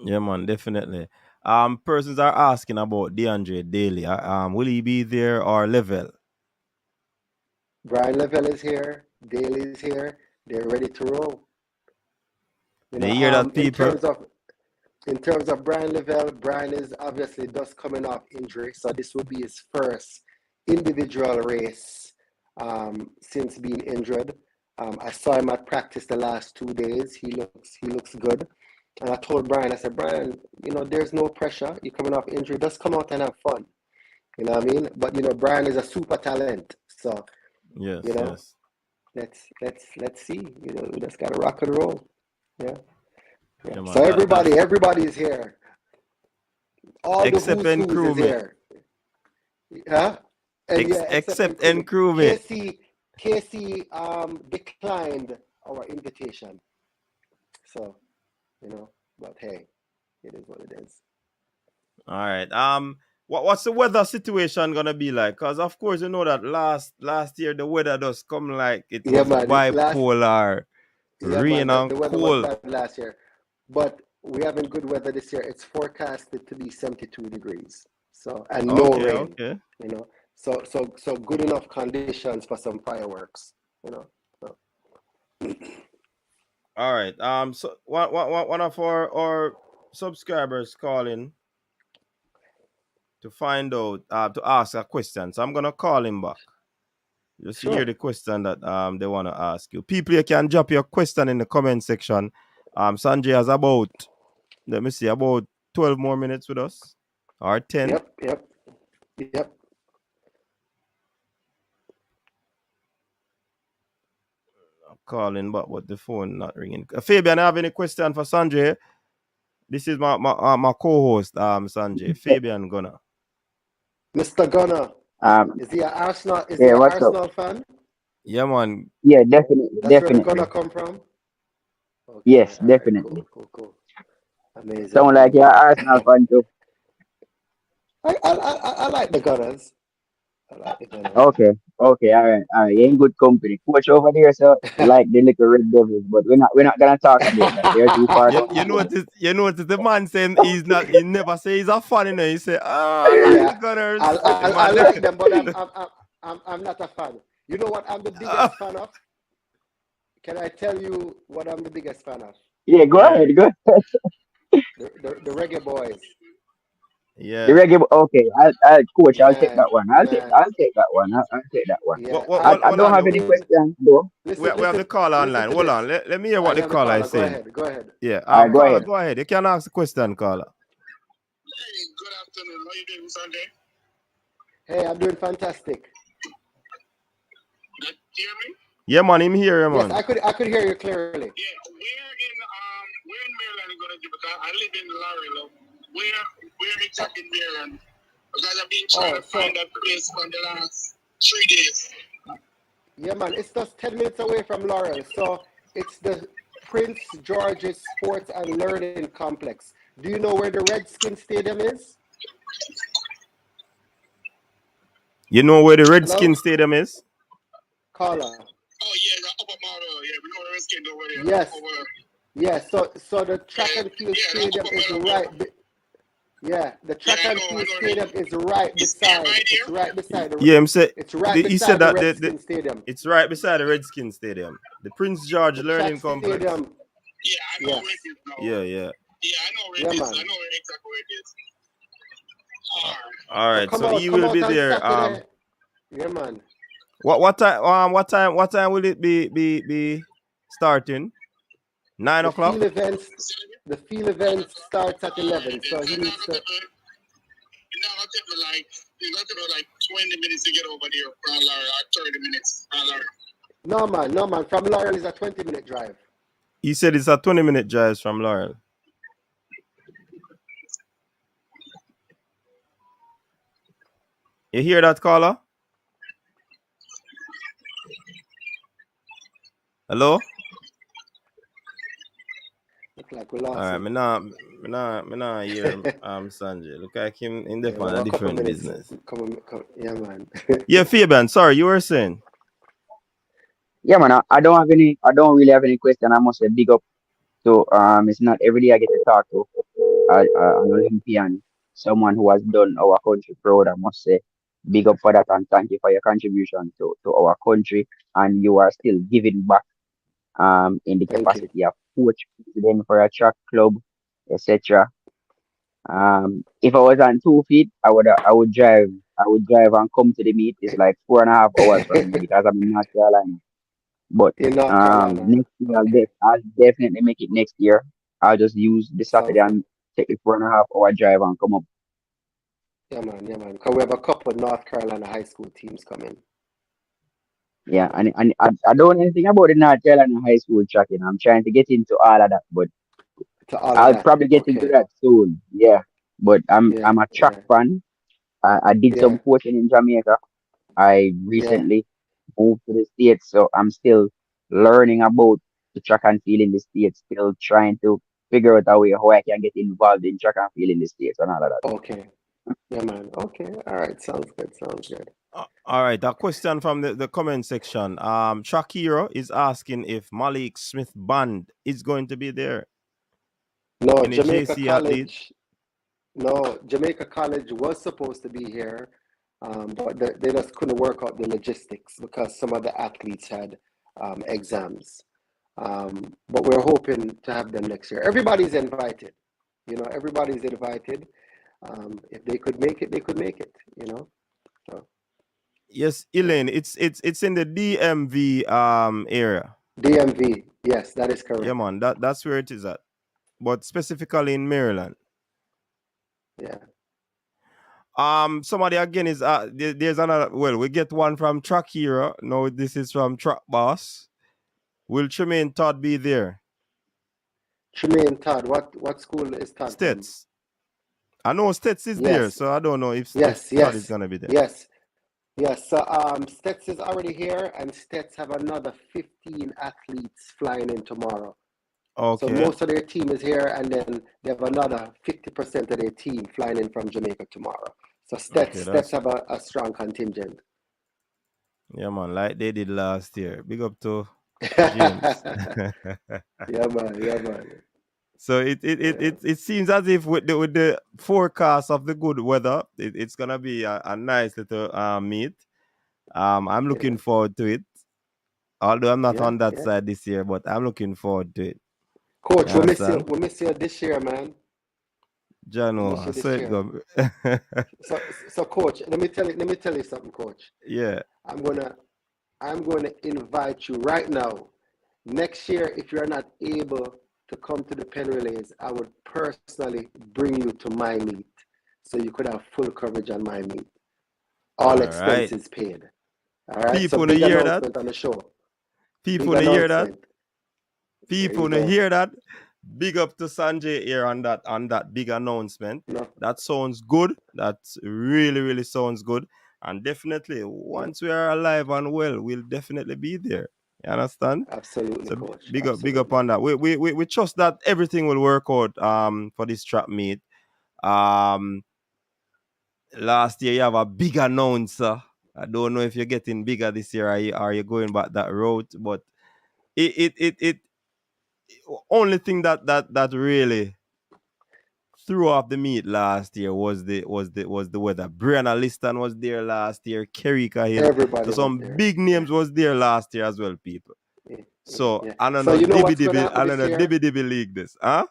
yeah, man, definitely. Persons are asking about DeAndre Daly. Will he be there or level? Brian Lavelle is here. Daly is here. They're ready to roll. They hear that, In people. terms of Brian Lavelle, Brian is obviously just coming off injury, so this will be his first individual race since being injured. I saw him at practice the last 2 days. He looks good. And I told Brian, I said, Brian, there's no pressure. You're coming off injury. Just come out and have fun. You know what I mean? But Brian is a super talent. So Yes, yes. Let's see. We just gotta rock and roll. Yeah. Yeah, man, So everybody is here. All except the who's is here. Huh? And except Encrewmate. KC declined our invitation. So, but hey, it is what it is. All right. What's the weather situation gonna be like? Because of course you know that last year the weather does come like it Yeah, was man. bipolar, Yeah, man. rain and The weather was cold. bad last year, but we having good weather this year. It's forecasted to be 72 degrees. So, and no rain. Okay. So good enough conditions for some fireworks. So. All right. So one of our subscribers calling to find out to ask a question. So I'm gonna call him back. Just to hear the question that they want to ask you. People, you can drop your question in the comment section. Sanjay has about 12 more minutes with us. Or 10. Yep. I'm calling back, but the phone not ringing. Fabian, I have any question for Sanjay? This is my co-host, Sanjay. Fabian Gunner. Mr. Gunner. Is he an Arsenal? Is he an Arsenal fan? Yeah, man. Yeah, definitely. That's where the Gunner come from? Okay, yes, definitely. Right, cool. Amazing. Sound like you're Arsenal fan too. I like the Gunners. Okay, all right. You're in good company. Coach over there, so like the little Red Devils, but we're not gonna talk about that. They're too far. You notice the man saying he never say he's a fan, He say, I like the Gunners. I like them, but I'm not a fan. You know what I'm the biggest fan of? Can I tell you what I'm the biggest fan of? Yeah, go ahead. The Reggae Boys. Yeah. The Reggae. Okay, coach, I'll take that one. I'll take that one. I'll take that one. Yeah. I don't have any questions though. We have the caller online. Hold on. Let me hear what the caller is saying. Go ahead. Yeah. Go ahead. Go ahead. You can ask the question, caller. Hey, good afternoon. How you doing, Sanjay? Hey, I'm doing fantastic. You hear me? Yeah, man. I'm here, man. Yes, I could hear you clearly. Yeah, we're in Maryland, gonna do because I live in Laredo. We're exactly in Maryland because I've been trying to find that place for the last 3 days. Yeah, man. It's just 10 minutes away from Laurel. So it's the Prince George's Sports and Learning Complex. Do you know where the Redskins Stadium is? You know where the Hello? Redskin Stadium is? Caller. Oh, yeah, the upper model. Yeah, we know the Redskins over there. Yes. Over, Yes. So the track and field yeah, the stadium upper is model. right. Yeah, the track Yeah, I and know, field I know. stadium is right It's there, beside. right It's there. right beside the. Yeah, It's right he said beside the that Redskins Stadium. it's right beside the Redskin Stadium, the Prince George The track Learning Complex. stadium. Yeah, I know Yes. where it is now. Yeah. Yeah, I know where Yeah, it is. man. I know exactly where it is. All right. All So right, come so out, he come will out be on there. Saturday. Yeah, man. What time will it be starting? 9 The o'clock. field events. The field event starts at 11. It's So he not needs to. gonna take me like, it's not gonna like 20 minutes to get over there from Laura, or 30 minutes from Laura. No, man. From Laurel is a 20-minute drive. He said it's a 20-minute drive from Laurel. You hear that, caller? Hello? Look like we All lost right, him. me nah hear Sanjay. Look like him in the Yeah, on well, a a couple different minutes. business. Come, yeah, man. Yeah, Fabian, sorry, you were saying. Yeah, man. I don't have any. I don't really have any question. I must say big up to It's not every day I get to talk to an Olympian, someone who has done our country proud. I must say big up for that and thank you for your contribution to our country. And you are still giving back in the Thank you. capacity of coach, president for a track club, etc. If I was on 2 feet, I would drive and come to the meet. It's like 4.5 hours from me because I'm in North Carolina. But In North Carolina. next year Okay. I'll definitely make it next year. I'll just use the Saturday Sounds good. and take the 4.5 hour drive and come up. Yeah, man. Yeah, man. Because we have a couple of North Carolina high school teams coming. Yeah, and I don't know anything about the North Carolina high school tracking. I'm trying to get into all of that, but To all of I'll that. probably get into Okay. that soon. Yeah, but Yeah, I'm a track yeah, fan. I did yeah, some coaching in Jamaica. I yeah. recently moved to the States, so I'm still learning about the track and field in the States, still trying to figure out a way how I can get involved in track and field in the States and all of that. Okay. Yeah, man. Okay. All right. Sounds good. Sounds good. All right, a question from the comment section. Shakira is asking if Malik Smith Band is going to be there. No, Any JC athlete? No, Jamaica College was supposed to be here, but they just couldn't work out the logistics because some of the athletes had exams. But we're hoping to have them next year. Everybody's invited. Everybody's invited. If they could make it, they could make it. So Yes, yeah. Elaine. It's in the DMV area. DMV. Yes, that is Yeah, correct. man. That's where it is at. But specifically in Maryland. Yeah. Somebody again is there's another. Well, we get one from Track Hero. No, this is from Track Boss. Will Tremaine Todd be there? Tremaine Todd. What school is Todd from? Stets. I know Stets is there, Yes. so I don't know if Yes. Todd is Yes. gonna be there. Yes. Yes, so Stets is already here, and Stets have another 15 athletes flying in tomorrow. So Okay. most of their team is here, and then they have another 50% of their team flying in from Jamaica tomorrow. So Stets have a strong contingent. Yeah, man, like they did last year. Big up to James. Yeah, man. So it seems as if with the forecast of the good weather, it's gonna be a nice little meet. I'm looking forward to it. Although I'm not on that side this year, but I'm looking forward to it. Coach, You we miss you. understand? We miss you this year, man. Jano, so it go. So, Coach, let me tell you something, Coach. Yeah. I'm gonna invite you right now. Next year, if you're not able to come to the pen relays, I would personally bring you to my meet, so you could have full coverage on my meet. All expenses paid. All right. People so big hear announcement that. on the show. People hear that. People hear that. Big up to Sanjay here on that big announcement. No. That sounds good. That really, really sounds good. And definitely, once we are alive and well, we'll definitely be there. You understand? Absolutely, So coach. big up Absolutely. on that. We trust that everything will work out for this trap meet. Um Last year you have a big announcer. I don't know if you're getting bigger this year, or you going back that road, but it only thing that really threw off the meet last year was the weather. Brianna Liston was there last year, Kerika Hill. So Everybody was some there. big names was there last year as well, people. Yeah, yeah, So yeah. I don't So know, you know what's gonna happen I don't this know, year? Dibby league this, huh?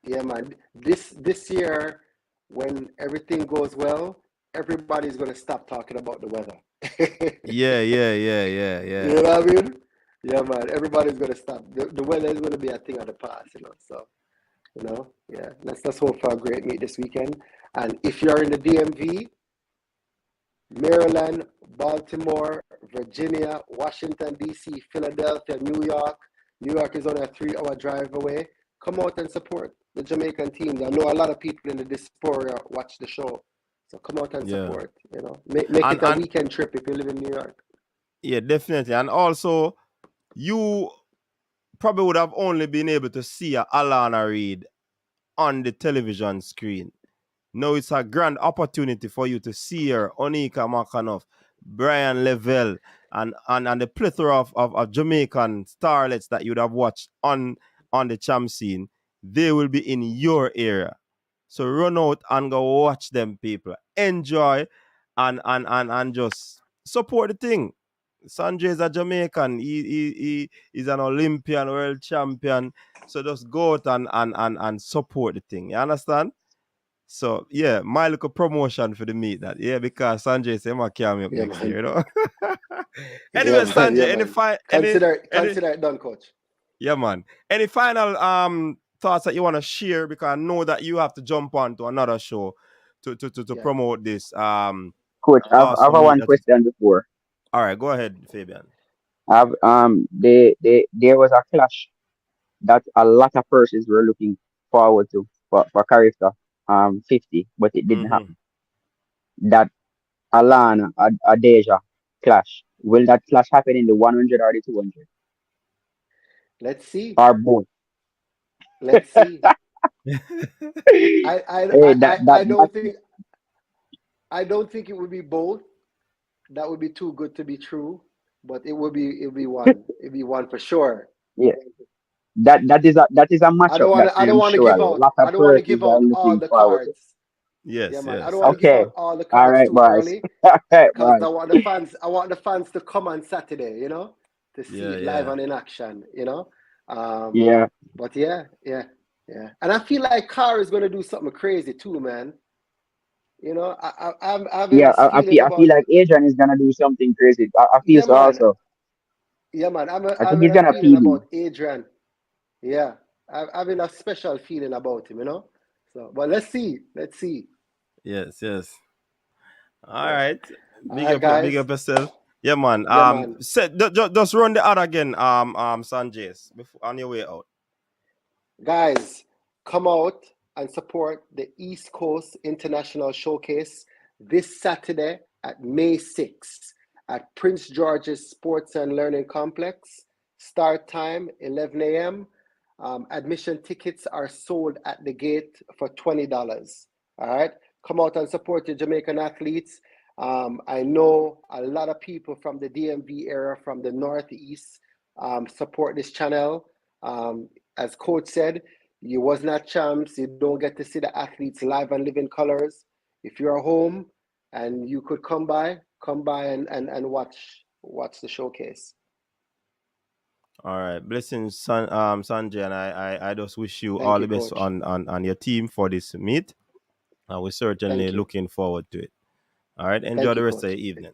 Yeah, man. This year, when everything goes well, everybody's gonna stop talking about the weather. Yeah. You know what I mean? Yeah, man. Everybody's gonna stop. The weather is gonna be a thing of the past, you know. So, yeah. Let's hope for a great meet this weekend. And if you're in the DMV, Maryland, Baltimore, Virginia, Washington, D.C., Philadelphia, New York. New York is only a 3 hour drive away. Come out and support the Jamaican team. I know a lot of people in the diaspora watch the show. So come out and Yeah. support. Make And it a weekend trip if you live in New York. yeah, definitely. And also, you probably would have only been able to see a Alana Reid on the television screen. Now it's a grand opportunity for you to see her, Onika Makhanoff, Brian Lavelle, and the plethora of Jamaican starlets that you'd have watched on the champ scene. They will be in your area. So run out and go watch them, people. Enjoy and just support the thing. Sanjay is a Jamaican. He's an Olympian, world champion. So just go out and support the thing. You understand? So yeah, my little promotion for the meet that. Yeah, because Sanjay said I can't up Yeah, next year, man. you know. Yeah, Anyway, man. Yeah, Sanjay, man. any Consider it done, coach. yeah, man. Any final thoughts that you want to share? Because I know that you have to jump on to another show to Yeah. promote this Coach, I've awesome meet one that is. question before. All right, go ahead, Fabian. There was a clash that a lot of persons were looking forward to for character 50, but it didn't Mm-hmm. happen. That Alana Adeja clash. Will that clash happen in the 100 or the 200 Let's see. or both? Let's see. I I Hey, I that I, that I that don't think I don't think it would be both. That would be too good to be true. But it would be one. It'd be one for sure. yeah, that is a matchup that I don't I'm want to sure give a out lot of I don't want to give persons are out all looking the forward to. cards. Yeah, Yes, man. I don't yes, want to yes. give Okay, out all the all cards right, too boys. early All right, because boys. I want the fans to come on Saturday, to see Yeah, it live yeah. and in action. Um, Yeah, but yeah. And I feel like Carr is gonna do something crazy too, man. I'm having yeah. this feeling I feel about like Adrian is gonna do something crazy. I feel yeah, so man. also. Yeah, man. I think having he's a gonna feeling PB. about Adrian. Yeah, I'm having a special feeling about him. So, but let's see. Let's see. Yes. All Yeah. right. All right, Big guys. up yourself. Yeah, man. Yeah, man. Just run the ad again. Sanjay, before on your way out. Guys, come out and support the East Coast International Showcase this Saturday at May 6th at Prince George's Sports and Learning Complex. Start time 11 a.m. Admission tickets are sold at the gate for $20. All right, come out and support your Jamaican athletes. I know a lot of people from the DMV area, from the Northeast, support this channel. As coach said, you was not champs. You don't get to see the athletes live and live in colors. If you're home and you could come by and watch the showcase. All right. Blessings, Sanjay, and I just wish you Thank all you, the best coach. on your team for this meet. And we're certainly Thank you. looking forward to it. All right. Enjoy Thank the you, rest of coach. your evening.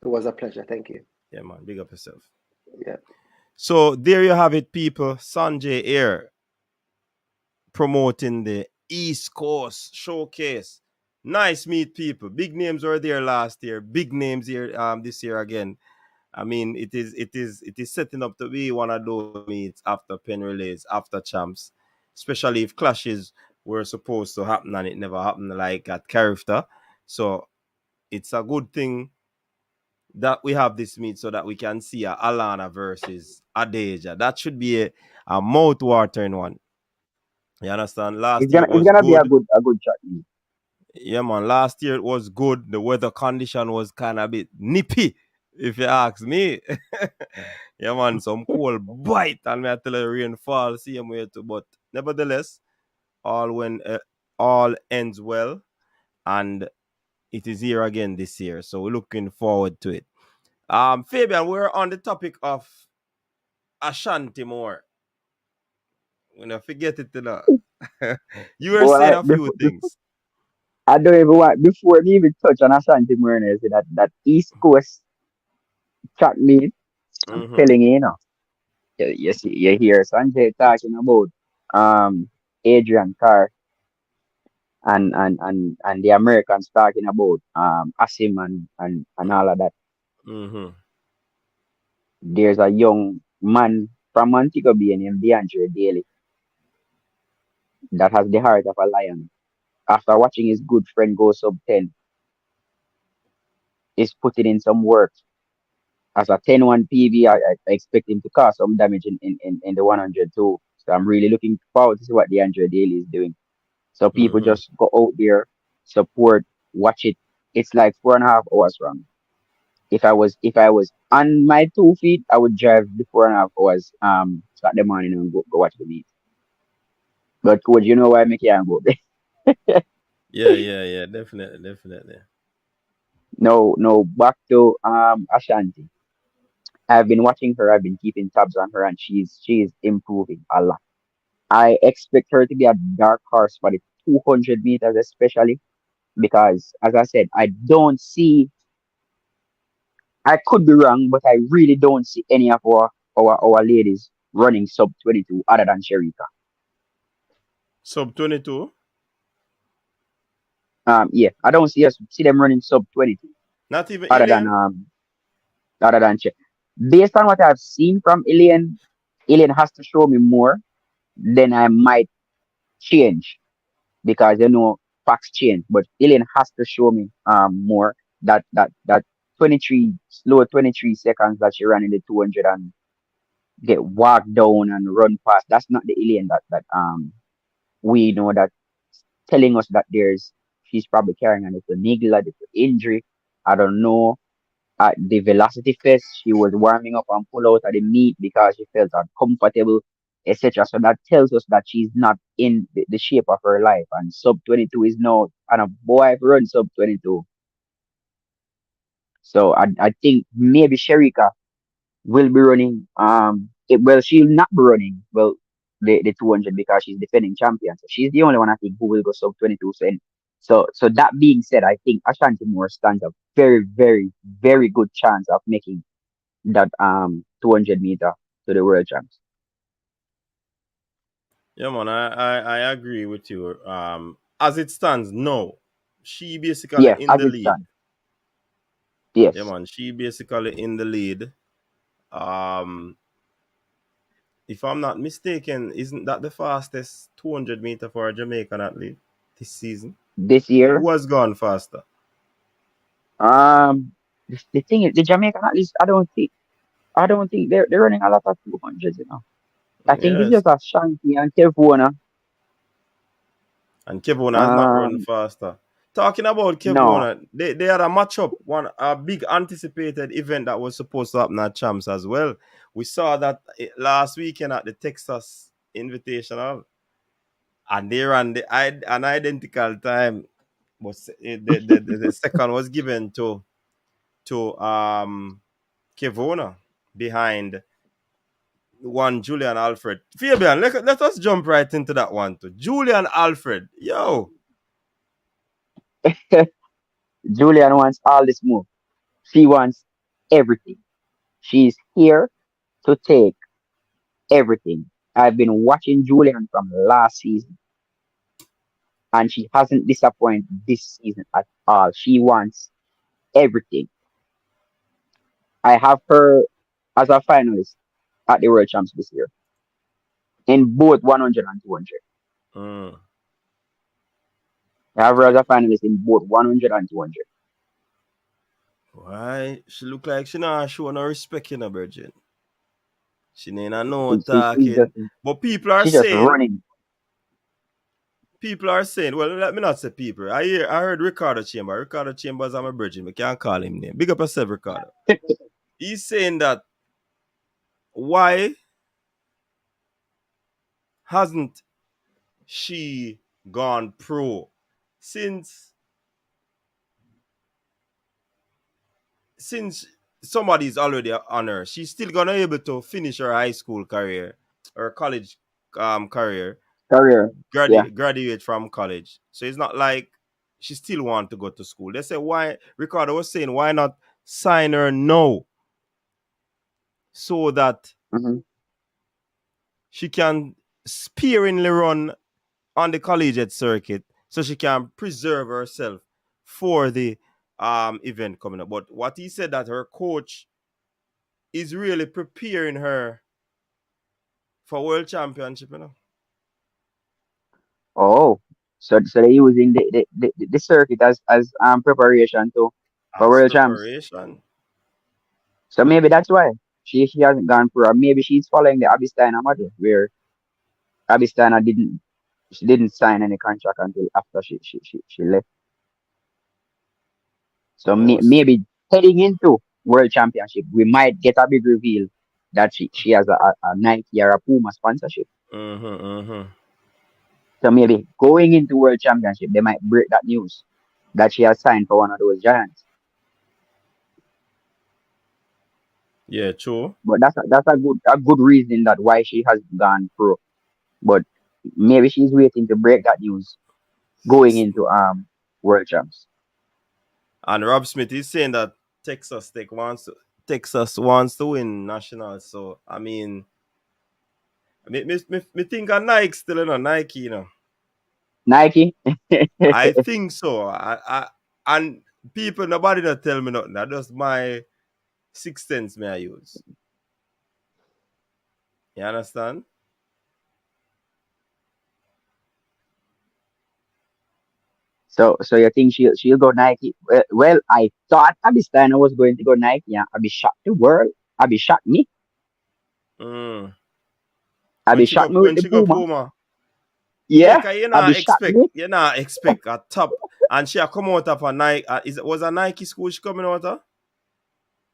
It was a pleasure. Thank you. Yeah, man. Big up yourself. Yeah. So there you have it, people. Sanjay Ayre promoting the East Coast Showcase. Nice meet, people. Big names were there last year. Big names here this year again. I mean, it is setting up to be one of those meets after pen relays, after champs, especially if clashes were supposed to happen and it never happened like at character. So it's a good thing that we have this meet so that we can see a Alana versus a Deja. That should be a mouth-watering one. You understand? Last year it It's was gonna be good. a good chat. Yeah, man. Last year it was good. The weather condition was kind of a bit nippy, if you ask me. Yeah, man. Some cold bite, and me I tell you, rain fall same way too. But nevertheless, all ends well, and it is here again this year. So we're looking forward to it. Fabian, we're on the topic of Ashanti more. We don't forget it, you know. You were saying Boy, a few things. I don't even want before me even touch on Ashanti Murners that East Coast track meet. I'm Mm-hmm. telling you, you know. You see, you hear Sanjay talking about Adrian Carr and the Americans talking about Asim and all of that. Mm-hmm. There's a young man from Montego Bay named DeAndre Daly that has the heart of a lion. After watching his good friend go sub 10, is putting in some work. As a 10-1 PB, I expect him to cause some damage in the 100 too. So I'm really looking forward to see what DeAndre Daly is doing. So people Mm-hmm. just go out there, support, watch it. It's like 4.5 hours from. If I was on my 2 feet, I would drive the 4.5 hours Saturday morning and go watch the meet. But coach, you know why I can't go there? Yeah. Definitely, definitely. No, back to Ashanti. I've been watching her, I've been keeping tabs on her, and she's improving a lot. I expect her to be a dark horse for the 200 meters, especially because, as I said, I don't see. I could be wrong, but I really don't see any of our ladies running sub 22 other than Sherika. Sub 22. Yeah, I don't see them running sub 22 Not even other than Alien. Che. Based on what I've seen from Ilian has to show me more. Then I might change because facts change. But Ilian has to show me more that 23 seconds that she ran in the 200 and get walked down and run past. That's not the alien that we know that telling us that she's probably carrying a little niggle, a little injury. I don't know. At the Velocity Fest, she was warming up and pull out of the meet because she felt uncomfortable, etc. So that tells us that she's not in the shape of her life. And sub 22 is now, and a boy run sub 22. So I think maybe Sherika will be running. She'll not be running. Well, the 200 because she's defending champion. So she's the only one I think who will go sub 22. So that being said, I think Ashanti Moore stands a very very very good chance of making that 200 meter to the world champs. Yeah, man. I agree with you. As it stands, no. She basically Yeah, in as the it lead. stands. Yeah, Yes, man. She basically in the lead. Um, if I'm not mistaken, isn't that the fastest 200 meter for a Jamaican athlete this season? this year. Who has gone faster? Um, the thing is, the Jamaican at least I don't think they're running a lot of 200s. I think it's Yes. just Ashanti and Kevona. And Kevona has not run Um, faster. Talking about no, Kevona, they had a matchup, a big anticipated event that was supposed to happen at Champs as well. We saw that last weekend at the Texas Invitational, and they ran an identical time, but the second was given to Kevona behind one Julian Alfred. Fabian, let us jump right into that one too. Julian Alfred, yo. Julian wants all this move. She wants everything. She's here to take everything. I've been watching Julian from last season, and she hasn't disappointed this season at all. She wants everything. I have her as a finalist at the World Champs this year in both 100 and 200. Mm. I have her as a finalist in both 100 and 200. Why? She look like she not show no respect in her virgin. She ain't no She's talking. But she just running. people are saying, well, let me not say people. I heard Ricardo Chamber. Ricardo Chambers, I'm a virgin. We can't call him name. Big up yourself, Ricardo. He's saying that why hasn't she gone pro since since somebody's already on her? She's still gonna able to finish her high school career or college career, Career. Yeah. graduate from college. So it's not like she still want to go to school. They say why Ricardo was saying why not sign her now so that Hmm. she can sparingly run on the collegiate circuit so she can preserve herself for the event coming up. But what he said that her coach is really preparing her for world championship, Oh, so they're using the circuit as preparation to for as world champs. preparation. So maybe that's why she hasn't gone pro. Or maybe she's following the Abistana model, where Abistana didn't sign any contract until after she left. So Most. maybe heading into world championship, we might get a big reveal that she has a Nike or a Puma sponsorship. Mm-hmm, mm-hmm. So maybe going into world championship, they might break that news that she has signed for one of those giants. Yeah, true. But that's a good reason that why she has gone pro. But maybe she's waiting to break that news going into world champs. And Rob Smith is saying that Texas wants to win nationals. So I mean, me think of Nike still, Nike, Nike. I think so. And people nobody not tell me nothing. That just my sixth sense may I use. You understand? So you think she'll go Nike? Well, I thought Abby Steiner was going to go Nike. Yeah, Abby shocked the world. Abby shocked me. Mm. Abby shocked me with When the she go Puma. Puma. Yeah, Yeah, cause Abby shocked me. you not expect a top, and she a come out of a Nike. Was a Nike school she coming out of?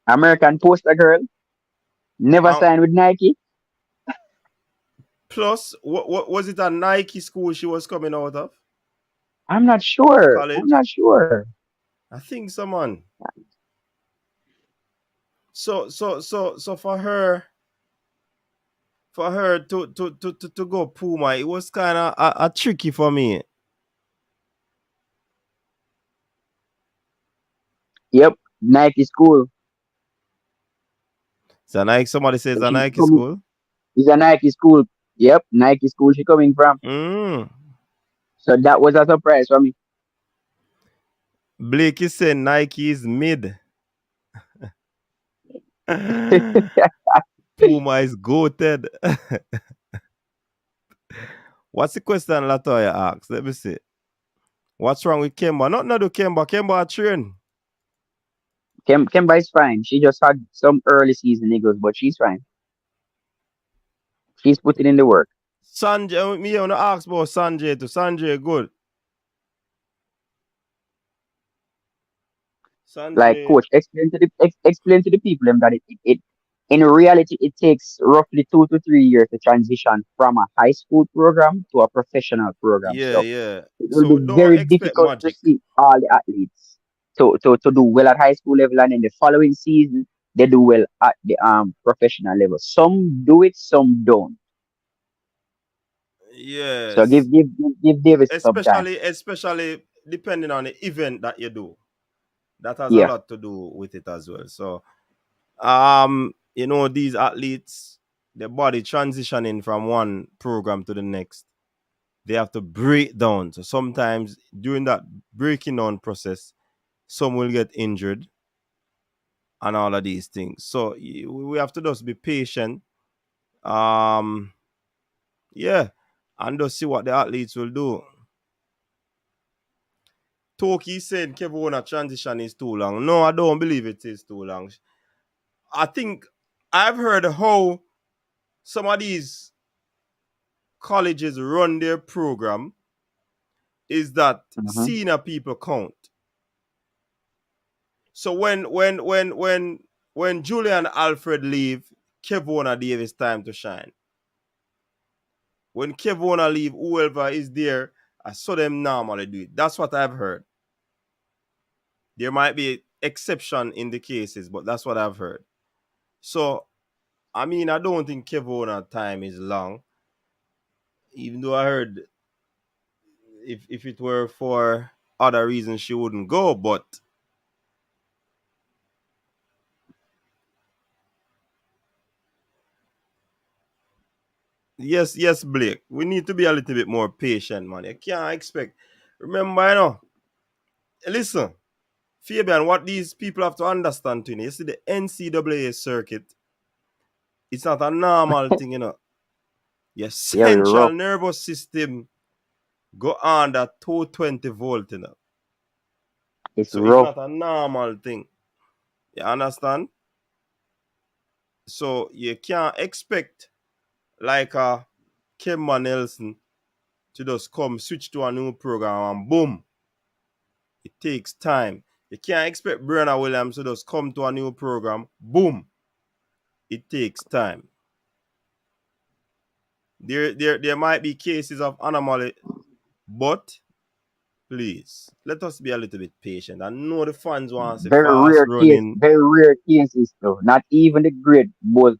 American poster girl. Never Um, signed with Nike. plus, what was it a Nike school she was coming out of? I'm not sure. I'm College, not sure. I think someone. So for her to go Puma, it was kind of a tricky for me. Yep, Nike school. So Nike, somebody says So a she Nike coming. school. It's a Nike school. Yep, Nike school she coming from. Mm. So that was a surprise for me. Blake is saying Nike is mid. Puma is goated. What's the question Latoya asks? Let me see. What's wrong with Kemba? Not do Kemba. Kemba a train. Kemba is fine. She just had some early season niggles, but she's fine. She's putting in the work. Sanjay, me want to ask about Sanjay to Sanjay good. Like Sanjay, coach, explain to the people them that it in reality it takes roughly 2 to 3 years to transition from a high school program to a professional program. yeah, So yeah. it will be So don't very expect difficult to magic. see all the athletes to do well at high school level, and in the following season they do well at the professional level. Some do it, some don't. So Yes. give Davis some time. Especially depending on the event that you do. That has a Yeah. lot to do with it as well. So these athletes, their body transitioning from one program to the next, they have to break down. So sometimes during that breaking down process, some will get injured and all of these things. So we have to just be patient. Um, yeah, and just see what the athletes will do. Toki saying Kevona transition is too long. No, I don't believe it is too long. I think I've heard how some of these colleges run their program is that Mm-hmm. senior people count. So when Julian Alfred leave, Kevona Davis time to shine. When Kevona leave, whoever is there, I saw them normally do it. That's what I've heard. There might be exception in the cases, but that's what I've heard. So I mean, I don't think Kevona time is long, even though I heard if it were for other reasons she wouldn't go. But yes, Blake, we need to be a little bit more patient, man. You can't expect. Remember, listen, Fabian, what these people have to understand to you see the NCAA circuit, it's not a normal thing. Your Very central rough. nervous system go under 220 volt. It's So it's rough. not a normal thing. You understand? So you can't expect like a Kemba Nelson to just come switch to a new program and boom. It takes time. You can't expect Brenna Williams to just come to a new program, boom. It takes time. There might be cases of anomaly, but please let us be a little bit patient. I know the fans want to see fast running. Very rare cases though. Not even the great both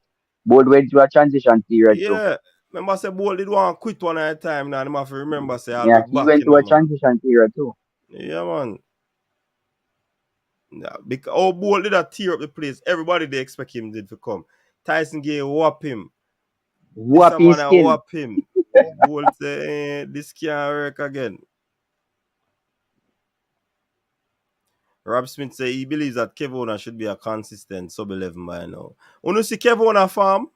went through a transition period too. Yeah. Remember say Bolt did want to quit one at a time now. Them have to remember say I'll be Yeah, he back, went through a man. transition period too. Yeah, man. Yeah, because how Bolt did that tear up the place. Everybody they expect him did to come. Tyson Gay whop him. This a Whoop man his I skin. whop him. Bolt say this can't work again. Rob Smith say he believes that Kevona should be a consistent sub 11 by now. When see Kevona farm,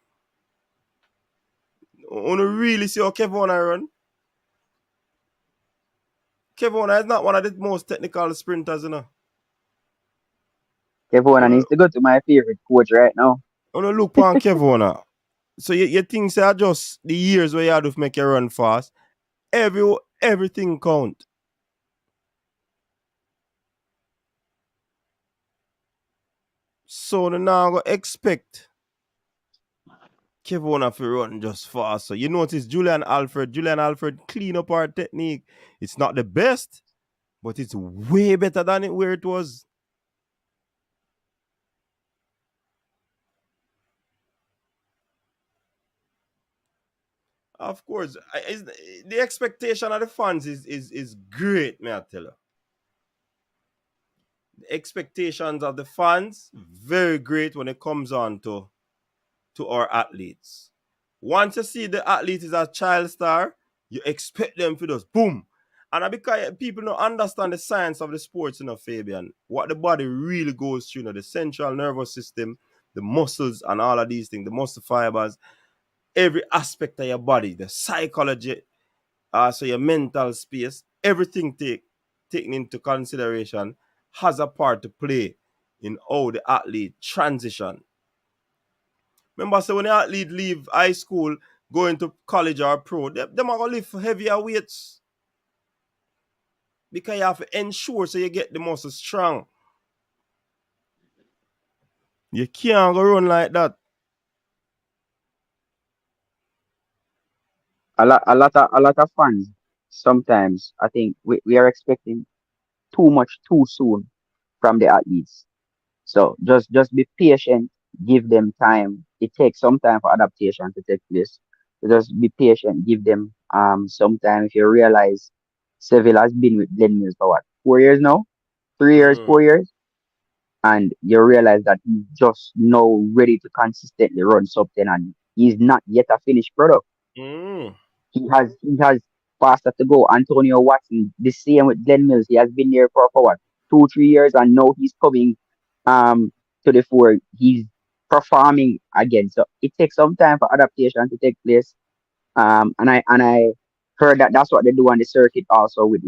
when really see how Kevona run, Kevona is not one of the most technical sprinters. Kevona When needs to go to my favorite coach right now. look on Kevona, so you think say just the years where you had to make you run fast, everything count. So now I go expect Kevona to run just fast. So you notice Julian Alfred clean up our technique. It's not the best, but it's way better than it where it was. Of course, the expectation of the fans is great, may I tell you. The expectations of the fans very great when it comes on to our athletes. Once you see the athlete is a child star, you expect them to just boom. And because people don't understand the science of the sports, Fabian, what the body really goes through, the central nervous system, the muscles, and all of these things, the muscle fibers, every aspect of your body, the psychology, so your mental space, everything taken into consideration has a part to play in how the athlete transition. Remember, so when the athlete leave high school, going to college or pro, them are going to lift heavier weights because you have to ensure so you get the muscle strong. You can't go run like that. A lot of fans sometimes I think we are expecting too much too soon from the athletes. So just be patient, give them time. It takes some time for adaptation to take place. So just be patient, give them some time. If you realize Seville has been with Glenn Mills for what, 4 years now? 3 years, Mm. 4 years? And you realize that he's just now ready to consistently run something and he's not yet a finished product. Mm. He has faster to go. Antonio Watson, the same with Glenn Mills. He has been there for what, 2, 3 years, and now he's coming um to the fore. He's performing again. So it takes some time for adaptation to take place. And I heard that that's what they do on the circuit also with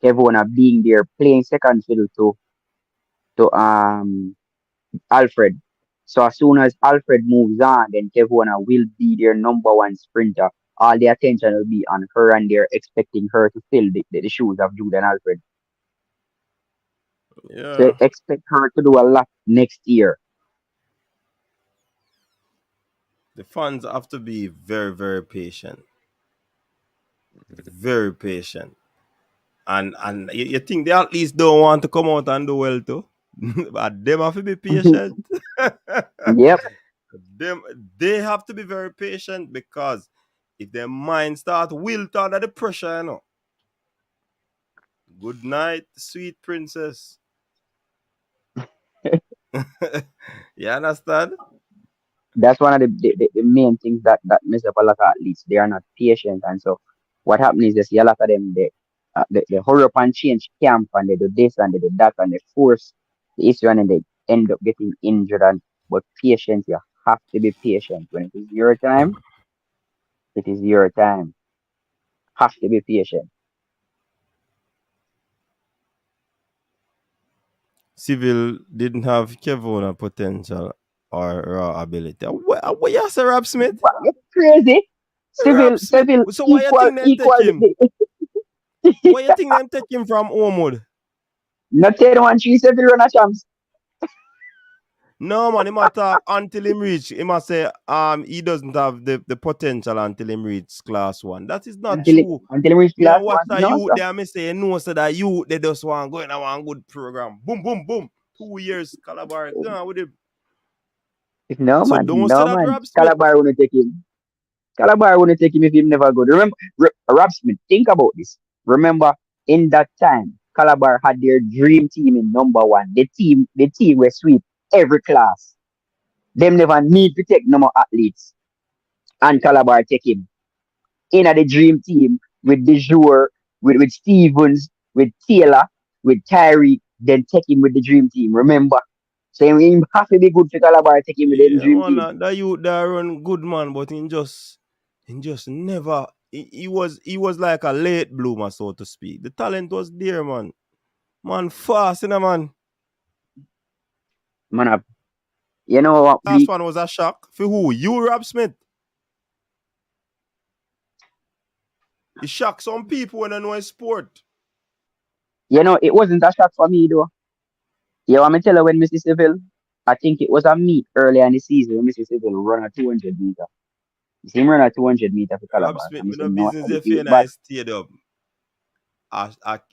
Kevona being there playing second fiddle to Alfred. So as soon as Alfred moves on, then Kevona will be their number one sprinter. All the attention will be on her, and they're expecting her to fill the shoes of Jude and Alfred. So Yeah. expect her to do a lot next year. The fans have to be very, very patient. Very patient. And you think they at least don't want to come out and do well too? But them have to be patient. Yep. them they have to be very patient because if their mind start wilt under the pressure, good night, sweet princess. You understand? That's one of the main things that mess up a lot of athletes. They are not patient, and so what happens is you see a lot of them they hurry up and change camp, and they do this and they do that, and they force the issue, and then they end up getting injured. And but patience, you have to be patient. When it is your time, it is your time. Have to be patient. Civil didn't have Kevona potential or raw ability. What you say, Rob Smith? Wow, it's crazy. Rob Smith. Civil So why you think them take equal. him? Why you think them take him from Homewood? Not 10-1 Civil run a champs No man, he must talk until him reach. He must say he doesn't have the potential until him reach class one. That is not true. until him reach Me and class watch one. the No, youth sir. there, me say no, so that youth they just want go in a one good program. Boom, boom, boom. 2 years Calabar done with him. No So man, don't say no that, man. Rob Smith. Calabar wouldn't take him. Calabar wouldn't take him if him never good. Remember, Rob Smith, think about this. Remember, in that time, Calabar had their dream team in number one. The team were sweep every class. Them never need to take no more athletes. And Calabar take him. In at the dream team with De Jour, with Stevens, with Taylor, with Tyree, then take him with the dream team. Remember? So he have to be good for Calabar, take him with the Yeah, dream man, team. that youth there run good man, but he just never he was like a late bloomer, so to speak. The talent was there, man. Man, fast, man. Man up. You know what, Last Bleak? one was a shock. For who? You, Rob Smith. It shocked some people when I know his sport. You know, it wasn't a shock for me though. You want me to tell you when Mr. Civil? I think it was a meet earlier in the season when Mr. Civil run a 200 meter. You see him run a 200 meter for Rob Calabar. Smith, And I me said, no no, business I if feel you bad. I stayed up.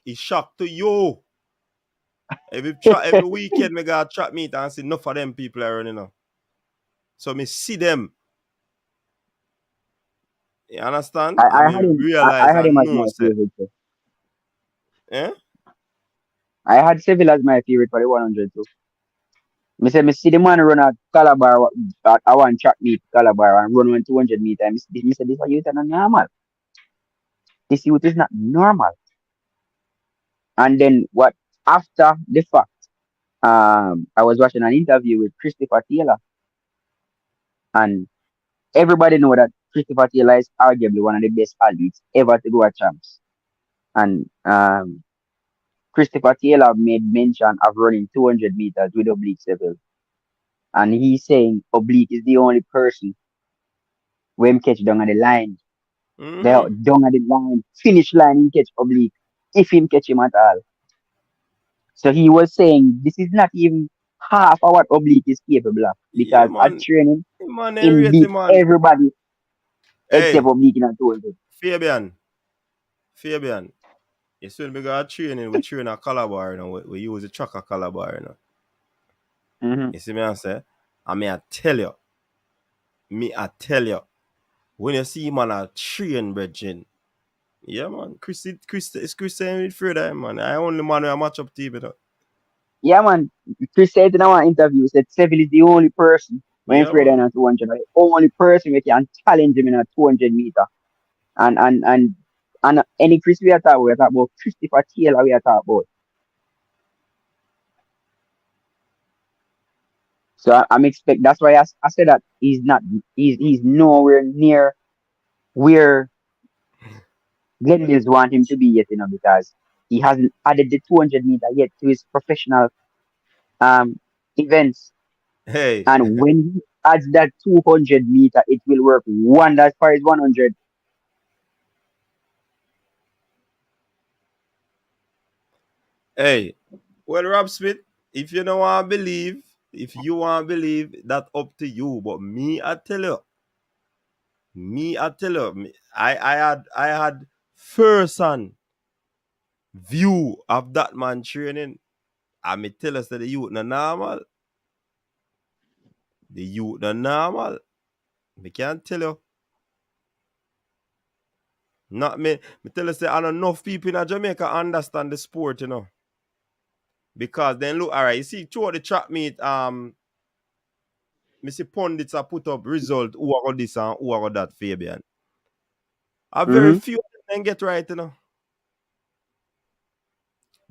It shocked to you. Every weekend me got track meet and see enough of them people are running now. So me see them. You understand? I I mean had him I realize had him and as know my say. favorite. Too. Eh? I had Civil as my favorite for the 100 too. Me say me see the man run a Calabar at I want track meet Calabar and run 1 200 meter. Me say this youth is not normal. This youth is not normal. And then what after the fact, I was watching an interview with Christopher Taylor, and everybody know that Christopher Taylor is arguably one of the best athletes ever to go at champs. And Christopher Taylor made mention of running 200 meters with oblique level. And he's saying oblique is the only person when him catch down at the line. They are Mm-hmm. down at the line, finish line, him catch oblique. If him catch him at all. So he was saying this is not even half of what oblique is capable of. Yeah, Because at man. training, Man, they him rate beat him, man. everybody except Hey, oblique in a 200. Fabian. Fabian. You see when we got training, we train a Calabar, we use the tracker Calabar, Mm-hmm. You see me I say? I mean I tell you, when you see man a train brethren, yeah man, Chris saying it further, man. I only man who match up team, Yeah, man. Chris said in our interview, said Seville is the only person when Yeah, Fred in man. a 200, the only person we can challenge him in a 200 meter. And any Chris we are talking about Christopher Taylor we are talking about. So I'm expect that's why I said that he's nowhere near where Glenn Mills want him to be yet, because He hasn't added the 200 meter yet to his professional um events. Hey, And when he adds that 200 meter, it will work wonders for his 100. hey. Well, Rob Smith, if you don't want to believe, if you want to believe, that up to you. But I tell you, I had first hand view of that man training. I me tell us that the youth not normal. The youth not normal. Me can't tell you. Not me. Me tell us that and enough people in Jamaica understand the sport, Because then look, all right, you see, throughout the track meet, me see pundits are put up result who are got this and who are got that, Fabian. A very Mm-hmm. few of them get right. They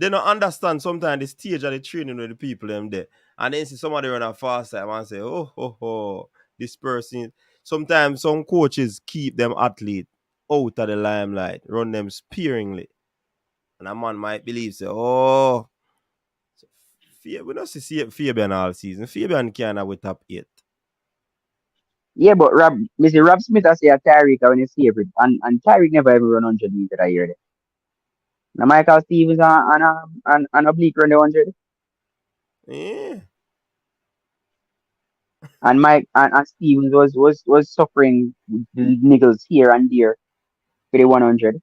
don't understand sometimes the stage of the training with the people them there. And then see somebody run a fast time and say, this person. Sometimes some coaches keep them athlete out of the limelight, run them sparingly. And a man might believe, say, so we don't see Fabian all season. Fabian can have with top 8. Yeah, but Mr. Rob Smith I say a Tyreek when his favorite, and Tyreek never ever run 100 meter that year. Now Michael Stevens and Oblique run the 100, Eh. and and Stevens was suffering niggles here and there for the 100.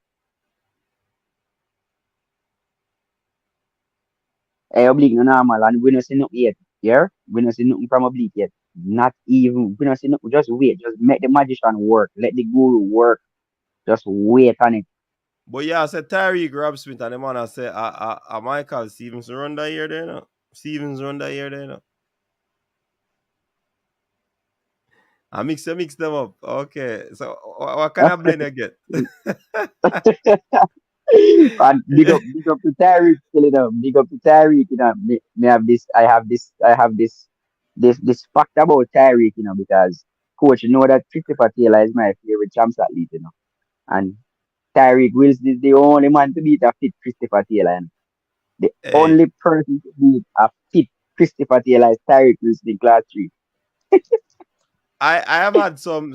Oblique no normal, and we don't see nothing yet. Yeah, we don't see nothing from Oblique yet. Not even we don't see nothing. Just wait, just make the magician work. Let the guru work. Just wait on it. But yeah, I said Tyreek Rob Smith and the man I say Michael Stevenson run that year there. Stevens run that year there. I mix them up. Okay. So what kind of blend I get? And big up to Tyreek, big up to Tyreek, Me have this, this fact about Tyreek, because coach, that Christopher Taylor is my favorite champs athlete, and Tyreek Wills is the only man to beat a fit Christopher Taylor, and the Hey, only person to beat a fit Christopher Taylor is Tyreek Wills in class three. I have had some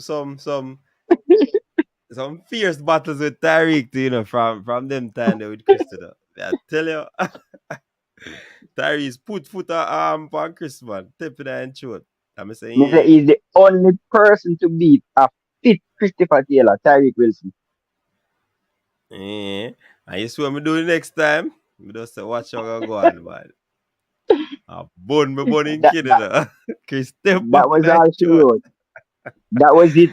fierce battles with Tyreek, from them time there with Chris. I tell you, Tyreek's put foot on Chris, man. Tipping and throat. I'm saying, Me say yeah. he's the only person to beat a fit Christopher Taylor, Tyreek Wilson. Yeah. And you see what me do next time? Me just say, watch how I go on, man. I bun me bunning That kid, that Chris step that back in was that all she throat. wrote. That was it.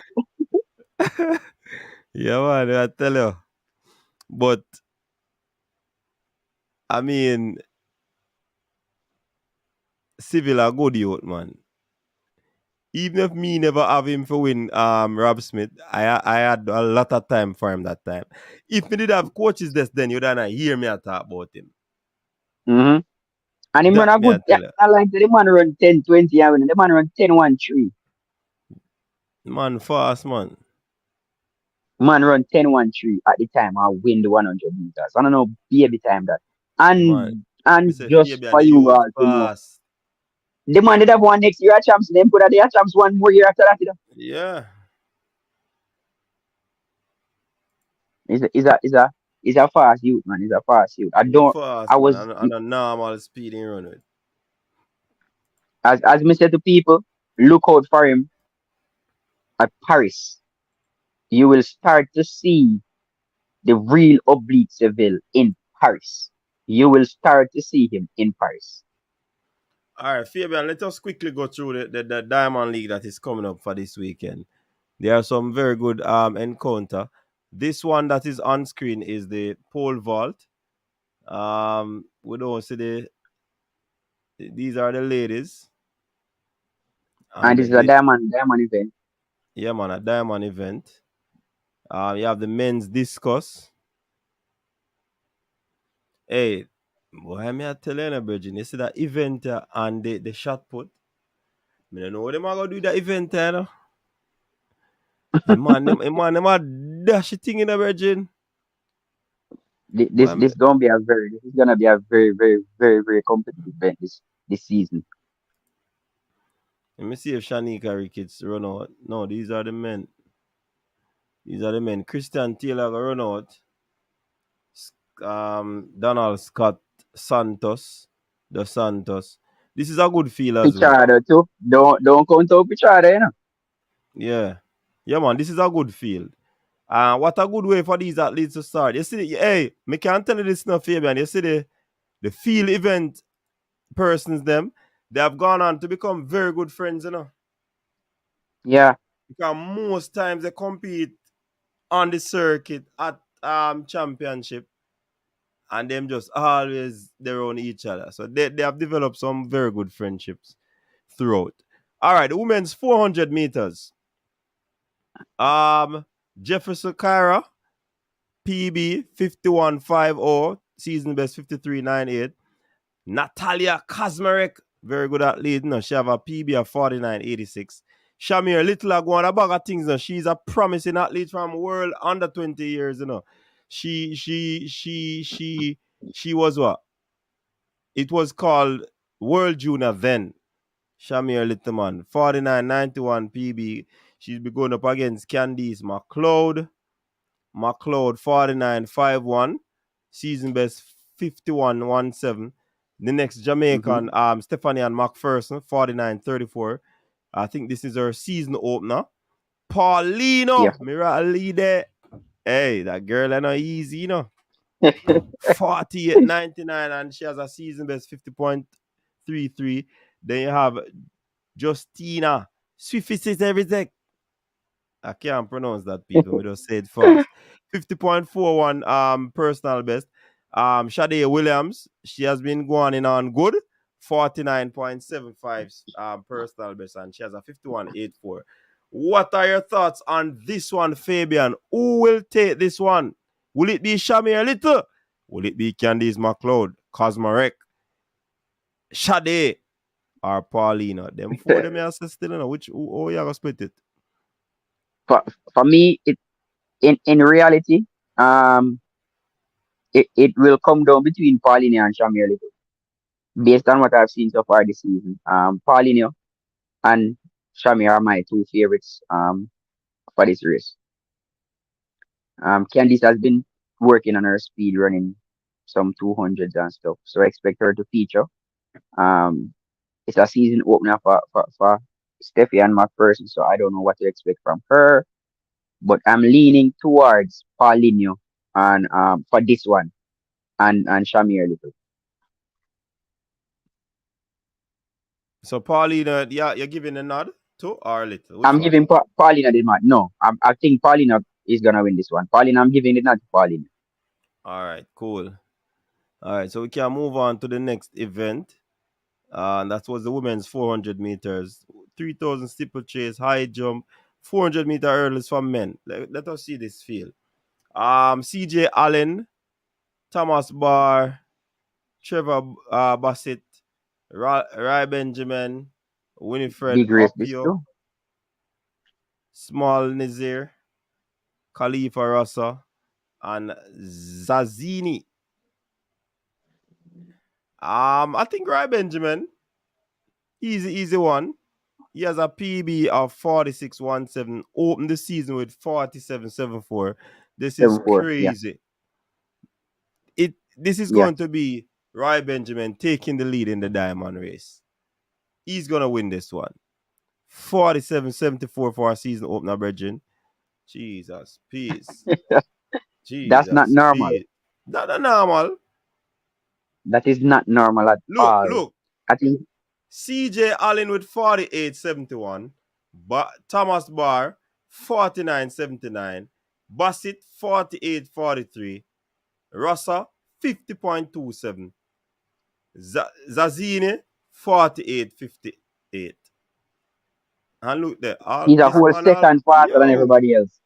Yeah, man, I tell you. But, I mean, Civil a good youth, man. Even if me never have him for win Rob Smith, I had a lot of time for him that time. If me did have coaches this then you'd not hear me talk about him. Mm-hmm. And him run That a me I good. tell you. I like the man run 10-20 and the man run 10-1-3. Man fast, man. Man run 10-1-3 at the time I win the 100 meters. I don't know baby time that. Man. Me And say just Fabian for the you youth all to know, fast. the man did have one next year at champs. Then put at the champs one more year after that. Yeah. Is a fast youth, man. Is a fast youth. I He don't. I fast, man. was And a normal speed in run with. as me said to people, look out for him at Paris. You will start to see the real Oblique Seville in Paris. You will start to see him in Paris. All right, Fabian, let us quickly go through the Diamond League that is coming up for this weekend. There are some very good encounter. This one that is on screen is the pole vault. We don't see these are the ladies And and this is a diamond event. yeah, man, a diamond event. You have the men's discus. Hey, boy, me I tell you, Virgin, you see that event and the shot put. Me don't know what them are gonna do that event, And man, them a dash thing in the Virgin. This Well, this gonna be a very this is gonna be a very very very very competitive event this season. let me see if Shanika Ricketts run out. No, these are the men. These are the men. Christian Taylor gonna run out. Donald Scott Santos. The Santos. This is a good field as well. Pichardo too. Don't count out Pichardo, you know. Yeah. Yeah, man. This is a good field. What a good way for these athletes to start. You see, hey, me can't tell you this now, Fabian. You see the field event persons them, they have gone on to become very good friends, you know. Yeah, Because most times they compete on the circuit at championship and them just always they're on each other. So they have developed some very good friendships throughout. All right, the women's 400 meters. Um Jefferson Kyra, PB 51.50, season best 53.98. Natalia Kazmarek, very good athlete. No, she have a PB of 49.86. Shamir Little a go on a bag of things. No, she's a promising athlete from world under 20 years. You know, she was what? It was called World Junior then. Shamir Littleman, 49.91 PB. She's be going up against Candice McLeod 49.51, season best 51.17. The next hmm, Jamaican, Stephanie Ann McPherson 49.34. I think this is her season opener. yeah. Paulino, Mira leader. Hey, that girl ain't no easy, 48.99, and she has a season best 50.33. Then you have Justina Swift everything. I can't pronounce that, people. We just say it fast. 50.41 personal best. Sade Williams, she has been going in on good. 49.75 personal best, and she has a 51.84. What are your thoughts on this one, Fabian? Who will take this one? Will it be Shamir Little? Will it be Candice McLeod, Cosmarek, Sade, or Paulina? Them four them here still, which who you gonna split it? for for me, in reality, um, it will come down between Paulinho and Shamir Little, based on what I've seen so far this season. Paulinho and Shamir are my two favorites for this race. Candice has been working on her speed running some 200s and stuff, so I expect her to feature. Um, it's a season opener for Steffi and McPherson, so I don't know what to expect from her, but I'm leaning towards Paulinho and for this one and Shamir Little. So Paulina, yeah, you're giving a nod to or Little. Which I'm one? giving Paulina the match. No, I think Paulina is gonna win this one. Paulina, I'm giving it not to Paulina. All right, cool. All right, so we can move on to the next event. And that was the women's 400 meters, 3,000 steeplechase, high jump, 400-meter hurdles for men. Let us see this field. CJ Allen, Thomas Barr, Trevor Bassett, Rai Benjamin, Winifred Big race this Opio, too. Small Nazir, Khalifa Rassa, and Zazini. I think Rai Benjamin, easy one. He has a PB of 46.17. Opened the season with 47.74. This is 7-4. Yeah, crazy. This is yeah. going to be Rai Benjamin taking the lead in the diamond race. He's gonna win this one. 47.74 for our season opener, Bridging. Jesus, peace. That's not Jesus, normal. peace. Not normal. That is not normal at all. Look. I think CJ Allen with 48.71. But Thomas Barr 49.79. Bassett 48.43. Russa 50.27. Zazine 48.58. And look there, all he's a this whole man all second faster than yo. everybody else.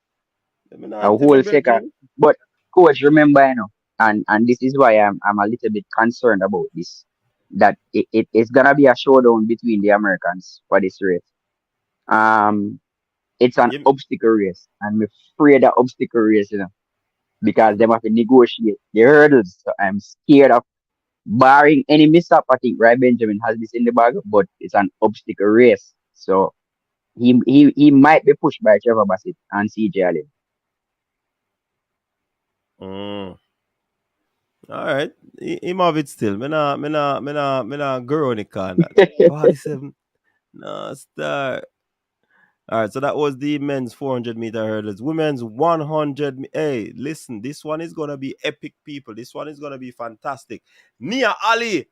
Let me A not tell you, whole second. Bridging. But coach, remember, and this is why I'm a little bit concerned about this. That it's gonna be a showdown between the Americans for this race. Um, it's an You, obstacle race, and I'm afraid that obstacle race. because them have to negotiate the hurdles. So I'm scared of barring any mishap. I think Ray Benjamin has this in the bag, but it's an obstacle race. So he might be pushed by Trevor Bassett and CJ Allen. Mm. All right. Him have it still. Me nah girl on the corner. 47. No star. All right, so that was the men's 400-meter hurdles. Women's 100. Hey, listen, this one is gonna be epic, people. This one is gonna be fantastic. Nia Ali,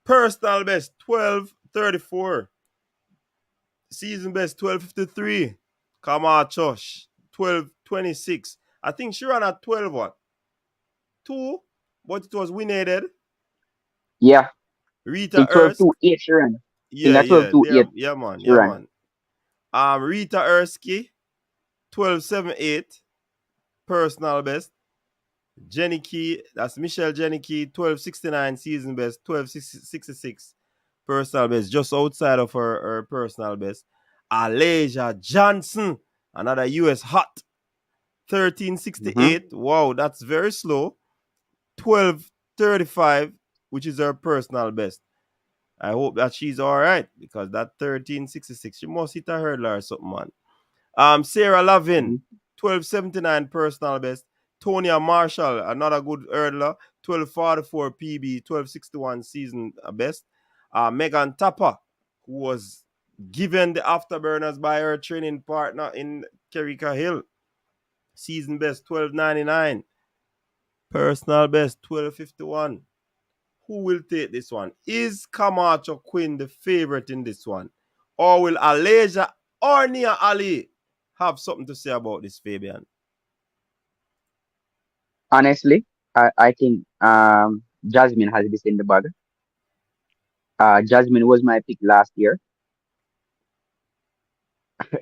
personal best 12:34. Season best 12:53. Kama Chosh 12:26. I think she ran at 12 what? 2, but it was win-aided. Yeah, Rita in 12 Ersk. to 8 she ran. In Yeah, a 12 yeah, to there, 8 yeah, man, she yeah, ran. man. Rita Erskine 12:78. Personal best. Jenny Key, that's Michelle Jenny Key, 12:69 season best, 12:66 personal best, just outside of her personal best. Alasia Johnson, another US hot, Mm-hmm. 13:68. Wow, that's very slow. 12:35, which is her personal best. I hope that she's all right because that 13:66, she must hit a hurdler or something, man. Sarah Lavin, 12:79 personal best. Tonya Marshall, another good hurdler, 12:44 PB, 12:61 season best. Megan Tapper, who was given the afterburners by her training partner in Kerika Hill, season best 12:99, personal best 12:51. Who will take this one? Is Camacho Quinn the favorite in this one? Or will Alasia or Nia Ali have something to say about this, Fabian? Honestly, I think Jasmine has this in the bag. Jasmine was my pick last year,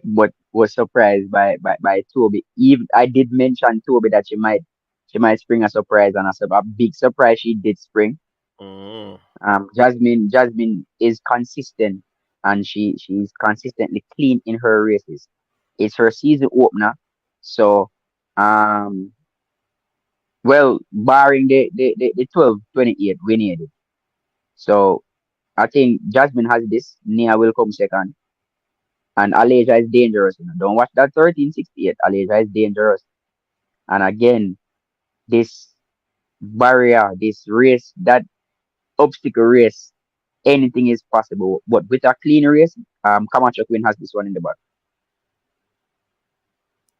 but was surprised by Toby. Even I did mention Toby that she might spring a surprise, and a big surprise she did spring. Mm. Jasmine is consistent, and she's consistently clean in her races. It's her season opener, so um well, barring the 12-28 we needed. So I think Jasmine has this. Nia will come second. And Alasia is dangerous. Don't watch that 13:68. Alasia is dangerous. And again, this barrier, this race, that obstacle race, anything is possible. But with a clean race, Camacho Queen has this one in the back.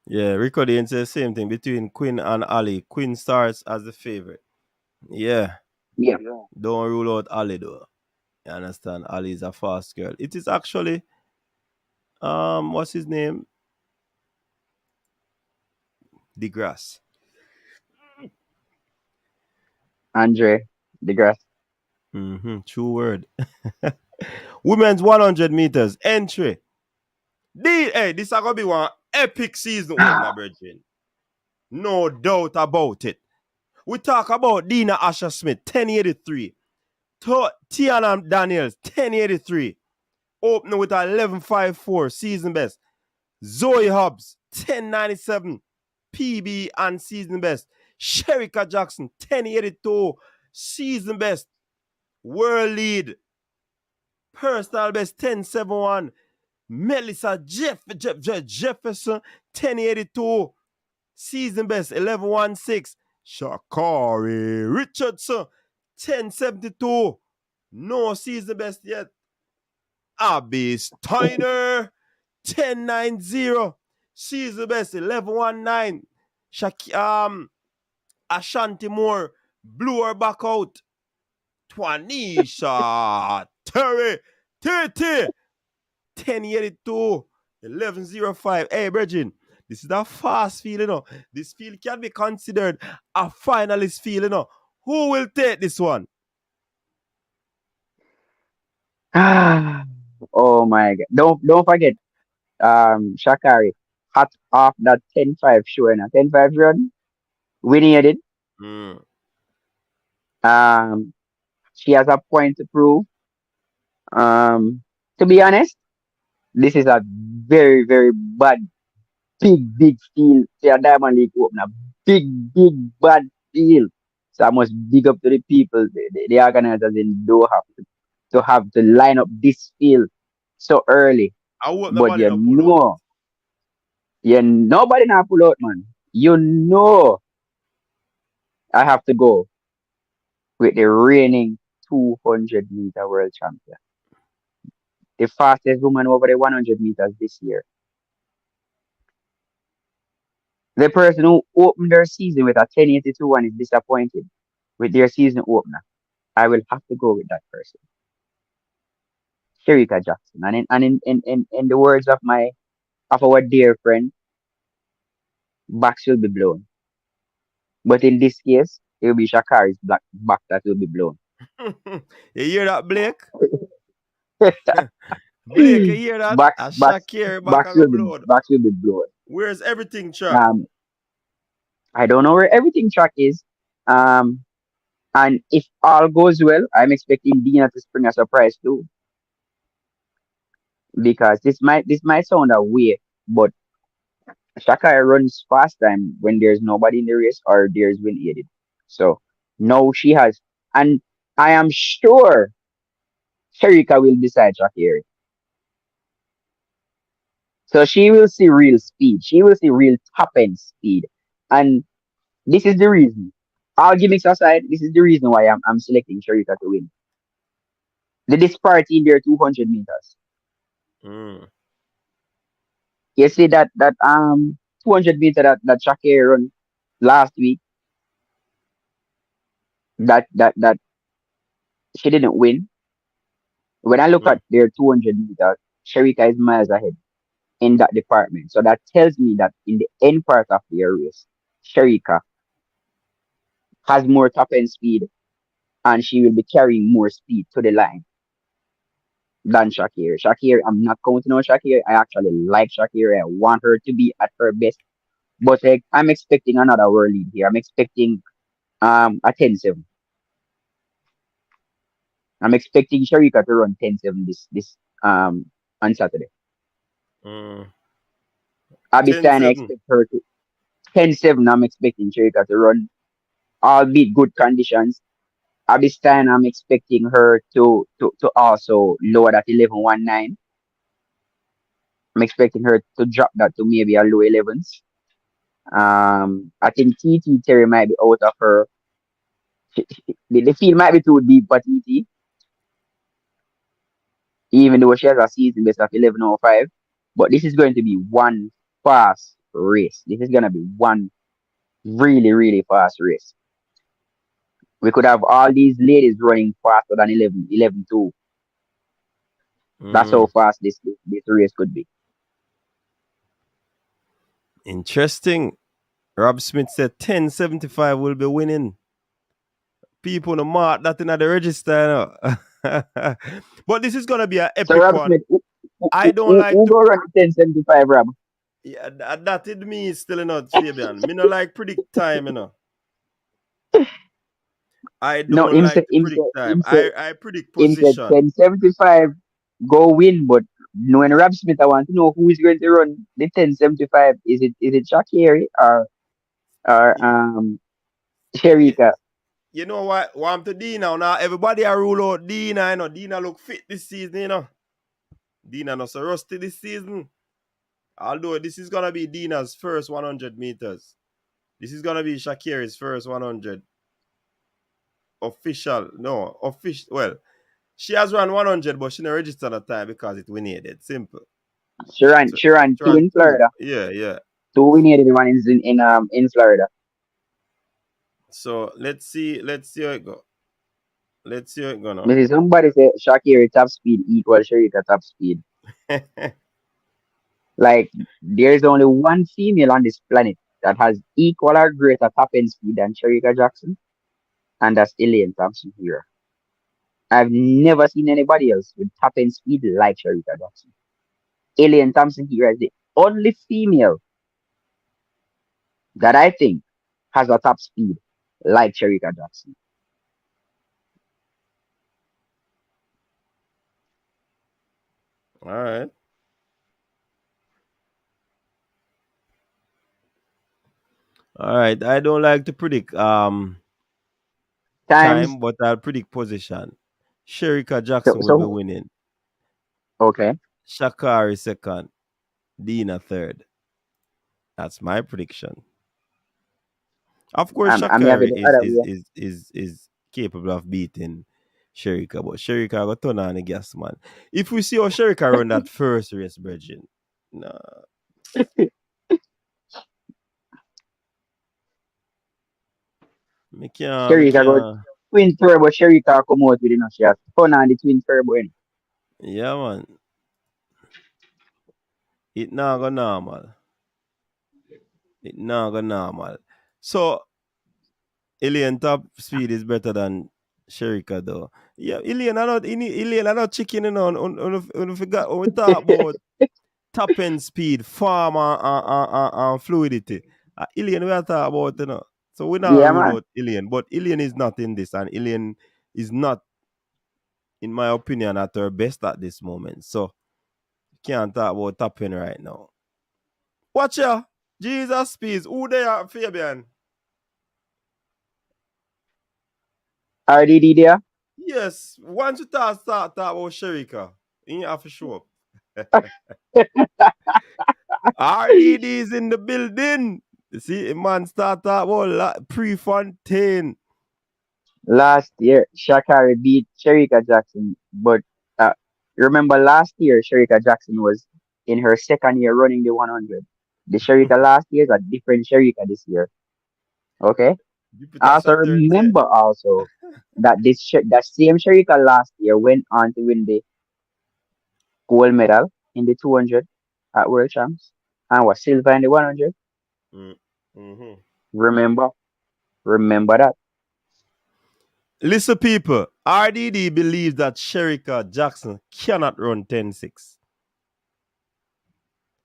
Yeah, Rico Dane says the same thing between Quinn and Ali. Quinn starts as the favorite. Yeah, Yeah. don't rule out Ali though. You understand? Ali is a fast girl. It is actually what's his name? DeGrasse. Andre DeGrasse. True word. Women's 100 meters entry. Hey, this is gonna be one epic season opener, brethren. No doubt about it. We talk about Dina Asher Smith, 1083. Tiana Daniels, 1083. Opening with a 1154 season best. Zoe Hobbs, 1097. PB and season best. Sherika Jackson, 1082. Season best. World lead. Personal best, 1071. Melissa Jefferson, 1082. Season best, 1116. Shakari Richardson, 1072. No season best yet. Abby Steiner, 1090. Season best, 1119. Ashanti Moore blew her back out. Twanisha Terry, 1082, 1105. Hey, Bridgin, this is a fast field, you know. This field can be considered a finalist field, you know. Who will take this one? Oh my god. Don't forget Shakari hot off that 10-5 show and a 10-5 run. Winning it. Mm. Um she has a point to prove. To be honest, this is a very, very bad big field for a Diamond League opener. Big bad field. So I must big up to the people, the organizers in Doha to line up this field so early. I hope But nobody not pull out. nobody now pull out, man. You know I have to go with the reigning 200-meter world champion, the fastest woman over the 100 meters this year. The person who opened their season with a 1082 and is disappointed with their season opener. I will have to go with that person, Sherika Jackson. And in the words of our dear friend, backs will be blown. But in this case, it will be Shakari's back that will be blown. You hear that, Blake? Blake, you hear that? backs A backs Shakir back backs on the will be blood. backs will be blown. Where's everything track? I don't know where everything track is. Um, and if all goes well, I'm expecting Dina to spring a surprise too, because this might sound a way, but Shakira runs fast time when there's nobody in the race or there's wind aided. So no, she has, and I am sure Sherika will decide Shakira. So she will see real speed. She will see real top end speed, and this is the reason. All gimmicks aside, this is the reason why I'm selecting Sherika to win. The disparity in their 200 meters. Mm. You see that 200 meter that Shakira run last week, that she didn't win. When I look Mm. at their 200 meters, Sherika is miles ahead in that department. So that tells me that in the end part of the race, Sherika has more top end speed and she will be carrying more speed to the line than Shakir. Shakir, I'm not counting on Shakir. I actually like Shakir. I want her to be at her best. But like, I'm expecting another world lead here. I'm expecting a 10-7. I'm expecting Sharika to run 10-7 this on Saturday. Mm. Abistine, I 10-7. expect her to 10-7. I'm expecting Sharika to run, albeit good conditions. Abistine, I'm expecting her to also lower that 11-19. I'm expecting her to drop that to maybe a low 11s. I think TT Terry might be out of her. The field might be too deep for TT, even though she has a season best of 11:05. But this is going to be one fast race. This is going to be one really fast race. We could have all these ladies running faster than 11:2. That's how Mm. fast this race could be. Interesting. Rob Smith said 1075 will be winning. People no mark that in the register. You know? But this is gonna be an So epic Rob one. Smith, who, I who, don't who, like who to. go run the 1075, Rob? Yeah, that it me still not Fabian. Me no like predict time, you know. I No, don't like to predict time. I predict him said position. 1075 go win, but knowing Rob Smith, I want to know who is going to run the 1075. Is it Shakiri or You, you, Sherika? you know what I'm to D now. Now everybody I rule out Dina, you know. Dina look fit this season, you know. Dina not so rusty this season. Although this is gonna be Dina's first 100 meters. This is gonna be Shakiri's first 100 official. No, official. Well, she has run 100, but she didn't register that time because it winning. Simple. So She ran she two ran in two. Florida. Yeah, yeah. Two we needed one in Florida. So let's see how it go. Let's see how it go now. Maybe somebody say Shakira top speed equal Sherika top speed. Like there's only one female on this planet that has equal or greater top end speed than Sherika Jackson, and that's Elaine Thompson here. I've never seen anybody else with top end speed like Sherika Jackson. Elaine Thompson here is the only female that I think has a top speed like Sherika Jackson. All right. All right. I don't like to predict Times. time, but I'll predict position. Sherika So, Jackson will be so winning. okay. Shakari second. Dina third. That's my prediction. Of course, I'm having Shakari the is other is way. is is is capable of beating Sherika, but Sherika got turn on the gas, man. If we see how Sherika run that first race, Bridging, nah, me Sherika got can't. twin turbo. Sherika come out with it. She has turn on the twin turbo. Yeah, man, it not go normal. It not go normal. So, Alien top speed is better than Sherika, though. Yeah, Alien, I not chicken, you know. On forgot when we talk about top end speed, farm and fluidity. Alien we are talking about, you know. So we not Yeah, rule man. out Alien, but Alien is not in this, and Alien is not, in my opinion, at her best at this moment. So can't talk about top end right now. Watch ya, Jesus speeds. Who they are, Fabian? RDD there. Yes, once you start talk about Sherika, you have to show up. RDD is in the building. You see, a man start talk about Prefontaine. Last year, Shakari beat Sherika Jackson, but uh, remember last year, Sherika Jackson was in her second year running the 100. The Sherika last year is a different Sherika this year. Okay. Jupiter Also Saturn say. remember also that that same Sherika last year went on to win the gold medal in the 200 at World Champs and was silver in the 100. Mm. Mm-hmm. Remember, remember that. Listen, people, RDD believes that Sherika Jackson cannot run 10-6.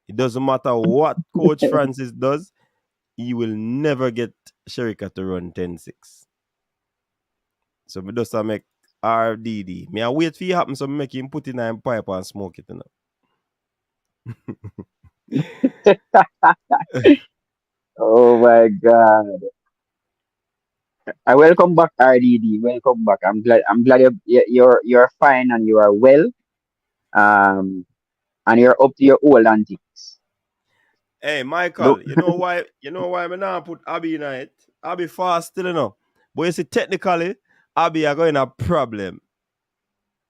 It doesn't matter what Coach Francis does, he will never get Sherika to run 10-6. So me just make RDD. Me I wait for it happen so me make him put in a pipe and smoke it. You know? Oh my God. I welcome back RDD. Welcome back. I'm glad you're fine and you are well. Um and you're up to your old antics. Hey, Look, Michael, you know why me now put Abby in it? Abby fast still, you know. But you see, technically, Abby are going a problem.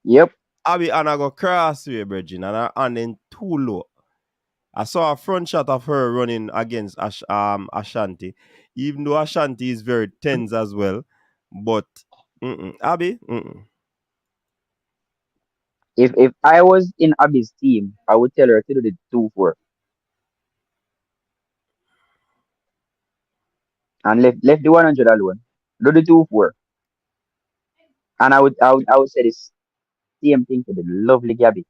yep. Abby and I go crossway, Bridging, and her hand in too low. I saw a front shot of her running against Ashanti, even though Ashanti is very tense as well. But Abby, If I was in Abby's team, I would tell her to do the 2-4 and left the 100 alone. Do the 2-4. And I would say the same thing to the lovely Gabby.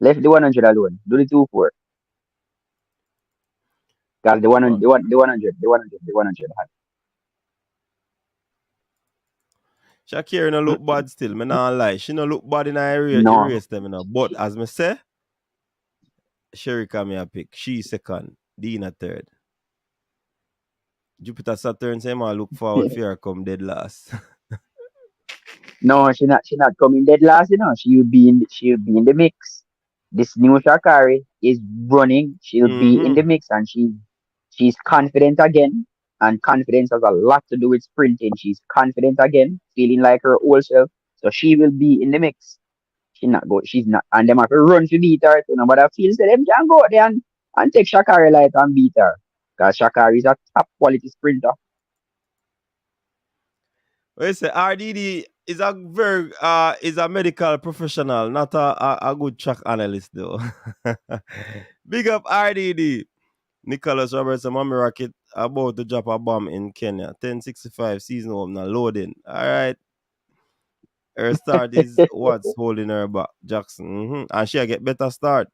Left the 100 alone. Do the 2-4. Because the yeah, 100, man. the 100 had. Shakira no look bad still. Me not lie. She no look bad in her No. race them, you know. But as me say, Sherika me a pick. She second. Dina third. Jupiter Saturn say man look forward for her come dead last. No, she not coming dead last, you know. She'll be in the mix. This new Shakari is running. She'll be in the mm-hmm. mix and she's confident again. And confidence has a lot to do with sprinting. She's confident again, feeling like her old self. So she will be in the mix. She's not and them have to run to beat her too. But I feel say them can go out there and take Shakari light and beat her. Because Shakari is a top quality sprinter. Well, say RDD is a very is a medical professional, not a good track analyst though. Big up RDD. Nicholas Robertson, Mommy Rocket about to drop a bomb in Kenya. 1065 season opener loading. All right. Her start is what's holding her back, Jackson. And she'll get better start.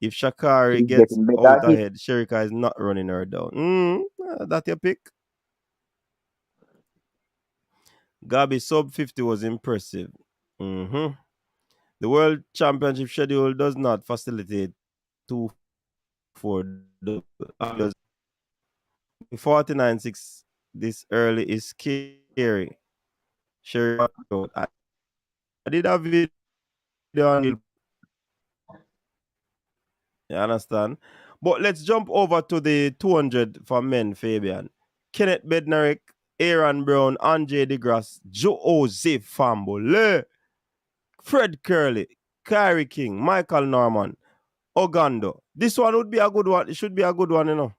If Shakari She's gets getting better out at it. ahead, Sherika is not running her down. That your pick. Gabi sub 50 was impressive. hmm The World Championship schedule does not facilitate 2-4 double. 49.6 this early is scary. Sherry, I did a video on it. You understand? But let's jump over to the 200 for men, Fabian. Kenneth Bednarik, Aaron Brown, Andre DeGrasse, Joseph Fambole, Fred Curley, Kyrie King, Michael Norman, Ogando. This one would be a good one. It should be a good one, you know.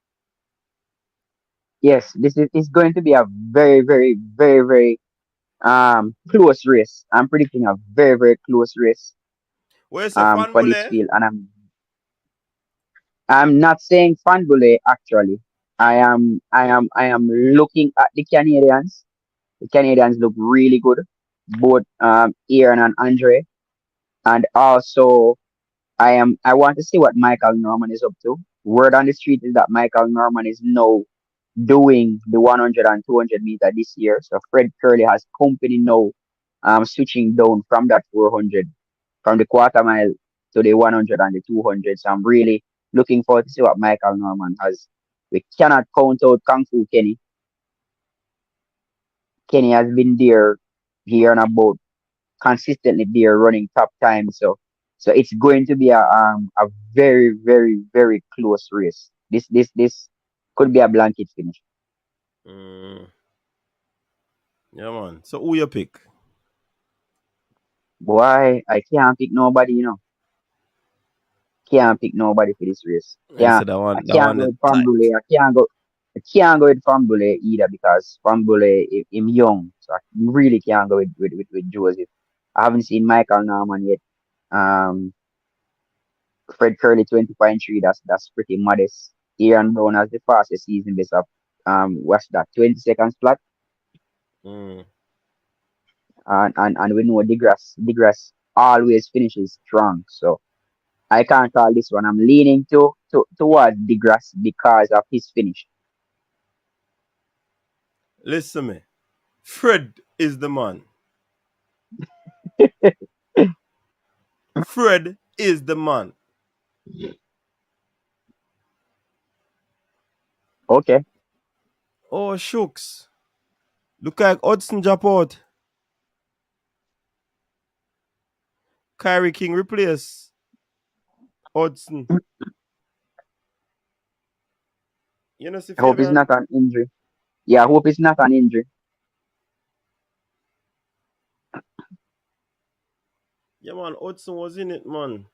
Yes, this is going to be a very, very, very, very close race. I'm predicting a very, very close race Where you say for this Fanbule? field, and I'm not saying Fanbule actually. I am looking at the Canadians. The Canadians look really good, both Aaron and Andre, and also I want to see what Michael Norman is up to. Word on the street is that Michael Norman is now doing the 100 and 200 meter this year. So Fred Curley has company now, switching down from that 400, from the quarter mile to the 100 and the 200. So I'm really looking forward to see what Michael Norman has. We cannot count out Kung Fu Kenny. Kenny has been there here and about, consistently there running top time. So it's going to be a very, very, very close race. This could be a blanket finish. Mm, yeah, man. So who you pick? Boy, I can't pick nobody, you know. Can't pick nobody for this race. I Can't said I that can't one go the with tight. Fambule. I can't go with Fambule either, because Fambule him young. So I really can't go with Joseph. I haven't seen Michael Norman yet. Um Fred Curley 20.3, that's pretty modest. Aaron Brown has the fastest season best of what's that, 20 seconds flat. Mm. And we know DeGrasse always finishes strong. So I can't call this one. I'm leaning towards DeGrasse because of his finish. Listen to me. Fred is the man. Fred is the man. Okay. Oh, shucks. Look like Hudson drop out. Kyrie King replace Hudson. You know, see I hope it's Fabian? not an injury. Yeah, I hope it's not an injury. Yeah, man. Hudson was in it, man.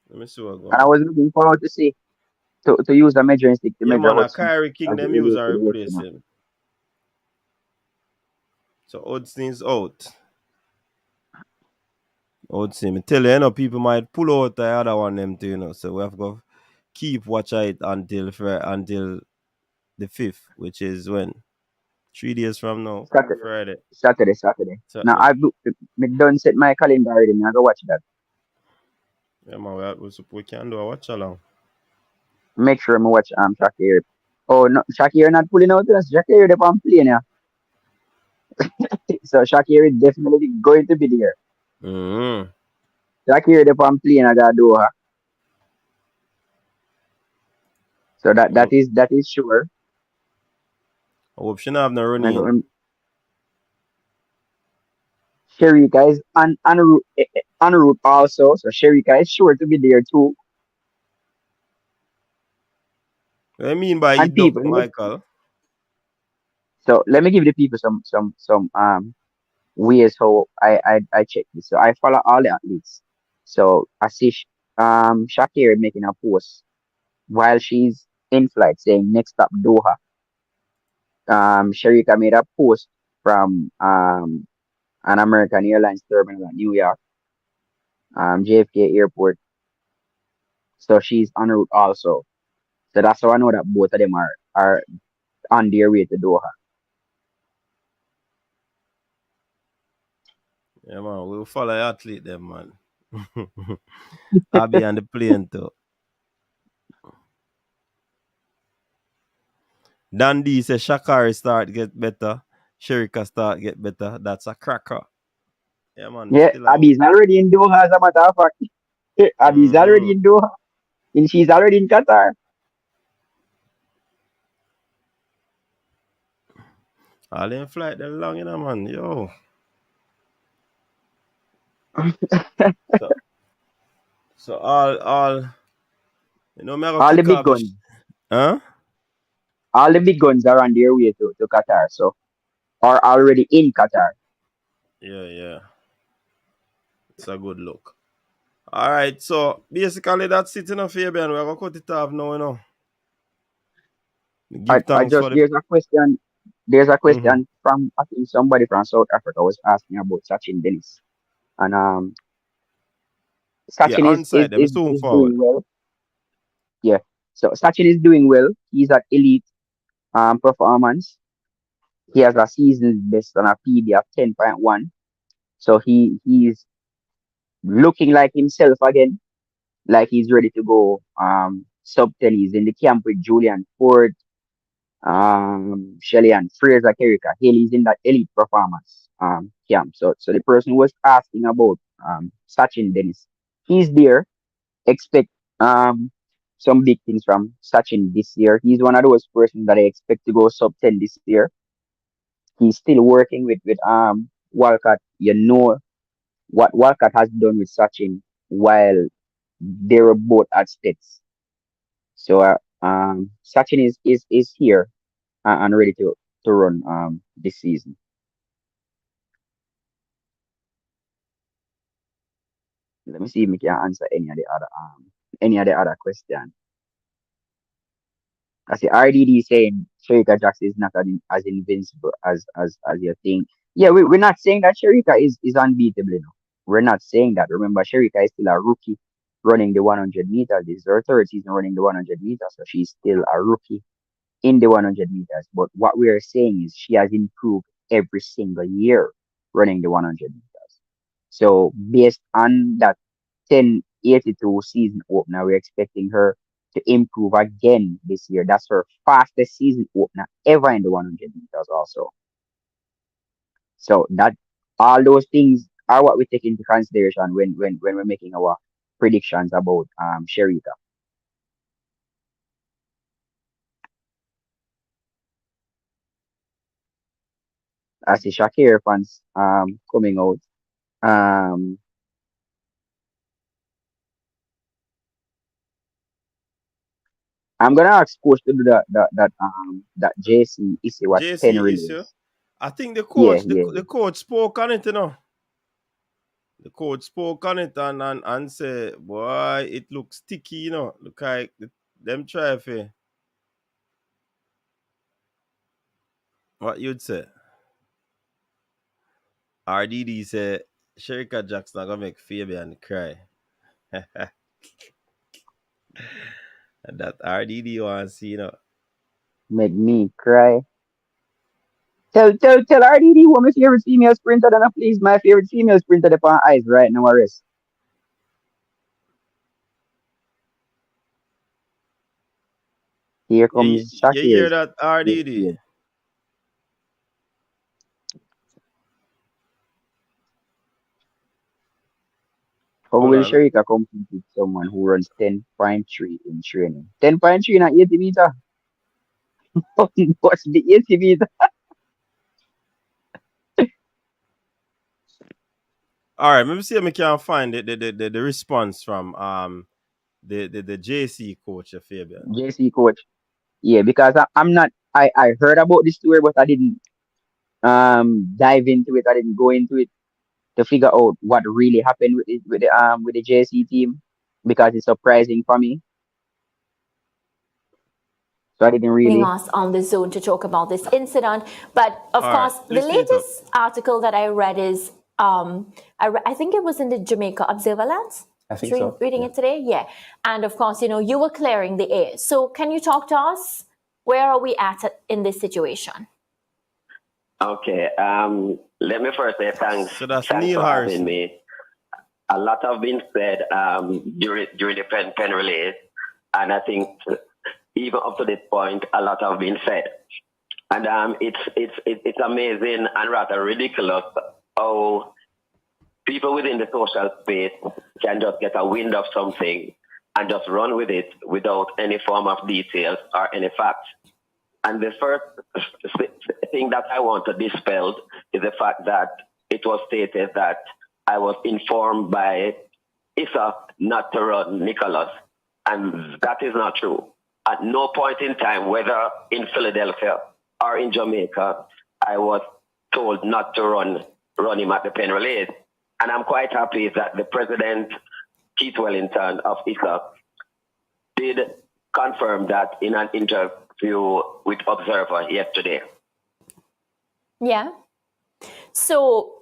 Let me see what And I going. was looking forward to see to use a measuring stick to Yeah, measure man. A Hudson Kyrie King as it them use relates and to the race, replace him. So Hudson is out. Hudson. I tell you, people might pull out the other one them too, So we have to keep watch it until the 5th, which is when? 3 days from now, Saturday. Friday. Saturday. Now Saturday. I've me done set my calendar already. Me I go watch that. Yeah, man, we can do a watch along. Make sure I watch Shakir. Oh no, Shakir not pulling out to us. Shakir the on plane, yeah. So Shakir is definitely going to be there. Mm-hmm. Shakir the on plane at Doha. So Oh, that is sure. I hope she not have no And running. Sherika is en route also. So Sherika is sure to be there too. What I mean by he And duck, people, Michael? so let me give the people some ways how I check this. So I follow all the athletes. So I see Shakira making a post while she's in flight saying next stop Doha. Sharika made a post from an American Airlines terminal at New York, JFK Airport. So she's en route also. So that's how I know that both of them are on their way to Doha. Yeah, man, we'll follow the athlete them, man. I'll be on the plane too. Dandy says Shakari start get better. Sherika start get better. That's a cracker. Yeah, man, me Yeah, still out. Abby's already in Doha, as a matter of fact. Abby's already Mm-hmm. in Doha. And she's already in Qatar. All them flight them long, man. Yo. So, so all me I go All the kick big off guns. huh? All the big guns are on their way to Qatar. So are already in Qatar. Yeah. It's a good look. Alright, so basically that's it enough, Fabian. We're gonna cut it off now. Give I thanks just for the there's a question. There's a mm-hmm. question from I think somebody from South Africa was asking about Sachin Dennis, and Yeah, Sachin on side them soon is forward. doing well. Yeah, so Sachin is doing well. He's at elite performance. He has a season best on a PB of 10.1. So he's looking like himself again, like he's ready to go sub 10. He's in the camp with Julian Ford, Shelly and Fraser Kerrika. Haley's in that elite performance camp. So the person was asking about Sachin Dennis. He's there. Expect some big things from Sachin this year. He's one of those persons that I expect to go sub 10 this year. He's still working with Walcott. You know what Walcott has done with Sachin while they were both at states. So Sachin is here and ready to run this season. Let me see if we can answer any of the other question. I see RDD saying Sherika Jackson is not as invincible as you think. Yeah, we're not saying that Sherika is unbeatable. You know. We're not saying that. Remember, Sherika is still a rookie running the 100 meters. This is her third season running the 100 meters, so she's still a rookie in the 100 meters. But what we are saying is she has improved every single year running the 100 meters. So based on that 1082 season opener, we're expecting her to improve again this year. That's her fastest season opener ever in the 100 meters also. So that all those things are what we take into consideration when we're making our predictions about Sherika. As the Shakir fans coming out. Um I'm gonna ask coach to do that JC issue what 10 JC issue. relays. I think the Yeah, coach yeah, the coach spoke on it. The coach spoke on it and say, boy, it looks sticky. Look like them try for what you'd say. RDD said Sherika Jackson gonna make Fabian cry. And that RDD wants see. make me cry. Tell RDD what my favorite female sprinter then please my favorite female sprinter upon eyes right now arrest. Here comes You hear Shakir's that RDD? here. How Hold will on. Sharika compete with someone who runs 10.3 in training? 10.3 in 80 meter? What's the 80 meter? All right, let me see if I can find the response from the JC coach of Fabian. JC coach. Yeah, because I'm not I heard about this story but I didn't dive into it. I didn't go into it to figure out what really happened with the JC team because it's surprising for me. So I didn't Joining really. us on the zone to talk about this incident. But of All right, course, the listen it up. latest article that I read is I think it was in the Jamaica Observer Lands. I think so. Reading it today, yeah. And of course, you were clearing the air. So can you talk to us? Where are we at in this situation? Okay. Let me first say thanks. So that's Thanks Neil for Harrison. having me. A lot have been said during the pen relays, and I think even up to this point, a lot have been said. And it's amazing and rather ridiculous how people within the social space can just get a wind of something and just run with it without any form of details or any facts. And the first thing that I want to dispel is the fact that it was stated that I was informed by Issa not to run Nicholas, and that is not true. At no point in time, whether in Philadelphia or in Jamaica, I was told not to run him at the Penn Relays. And I'm quite happy that the president, Keith Wellington of Issa, did confirm that in an interview with Observer yesterday. Yeah. So,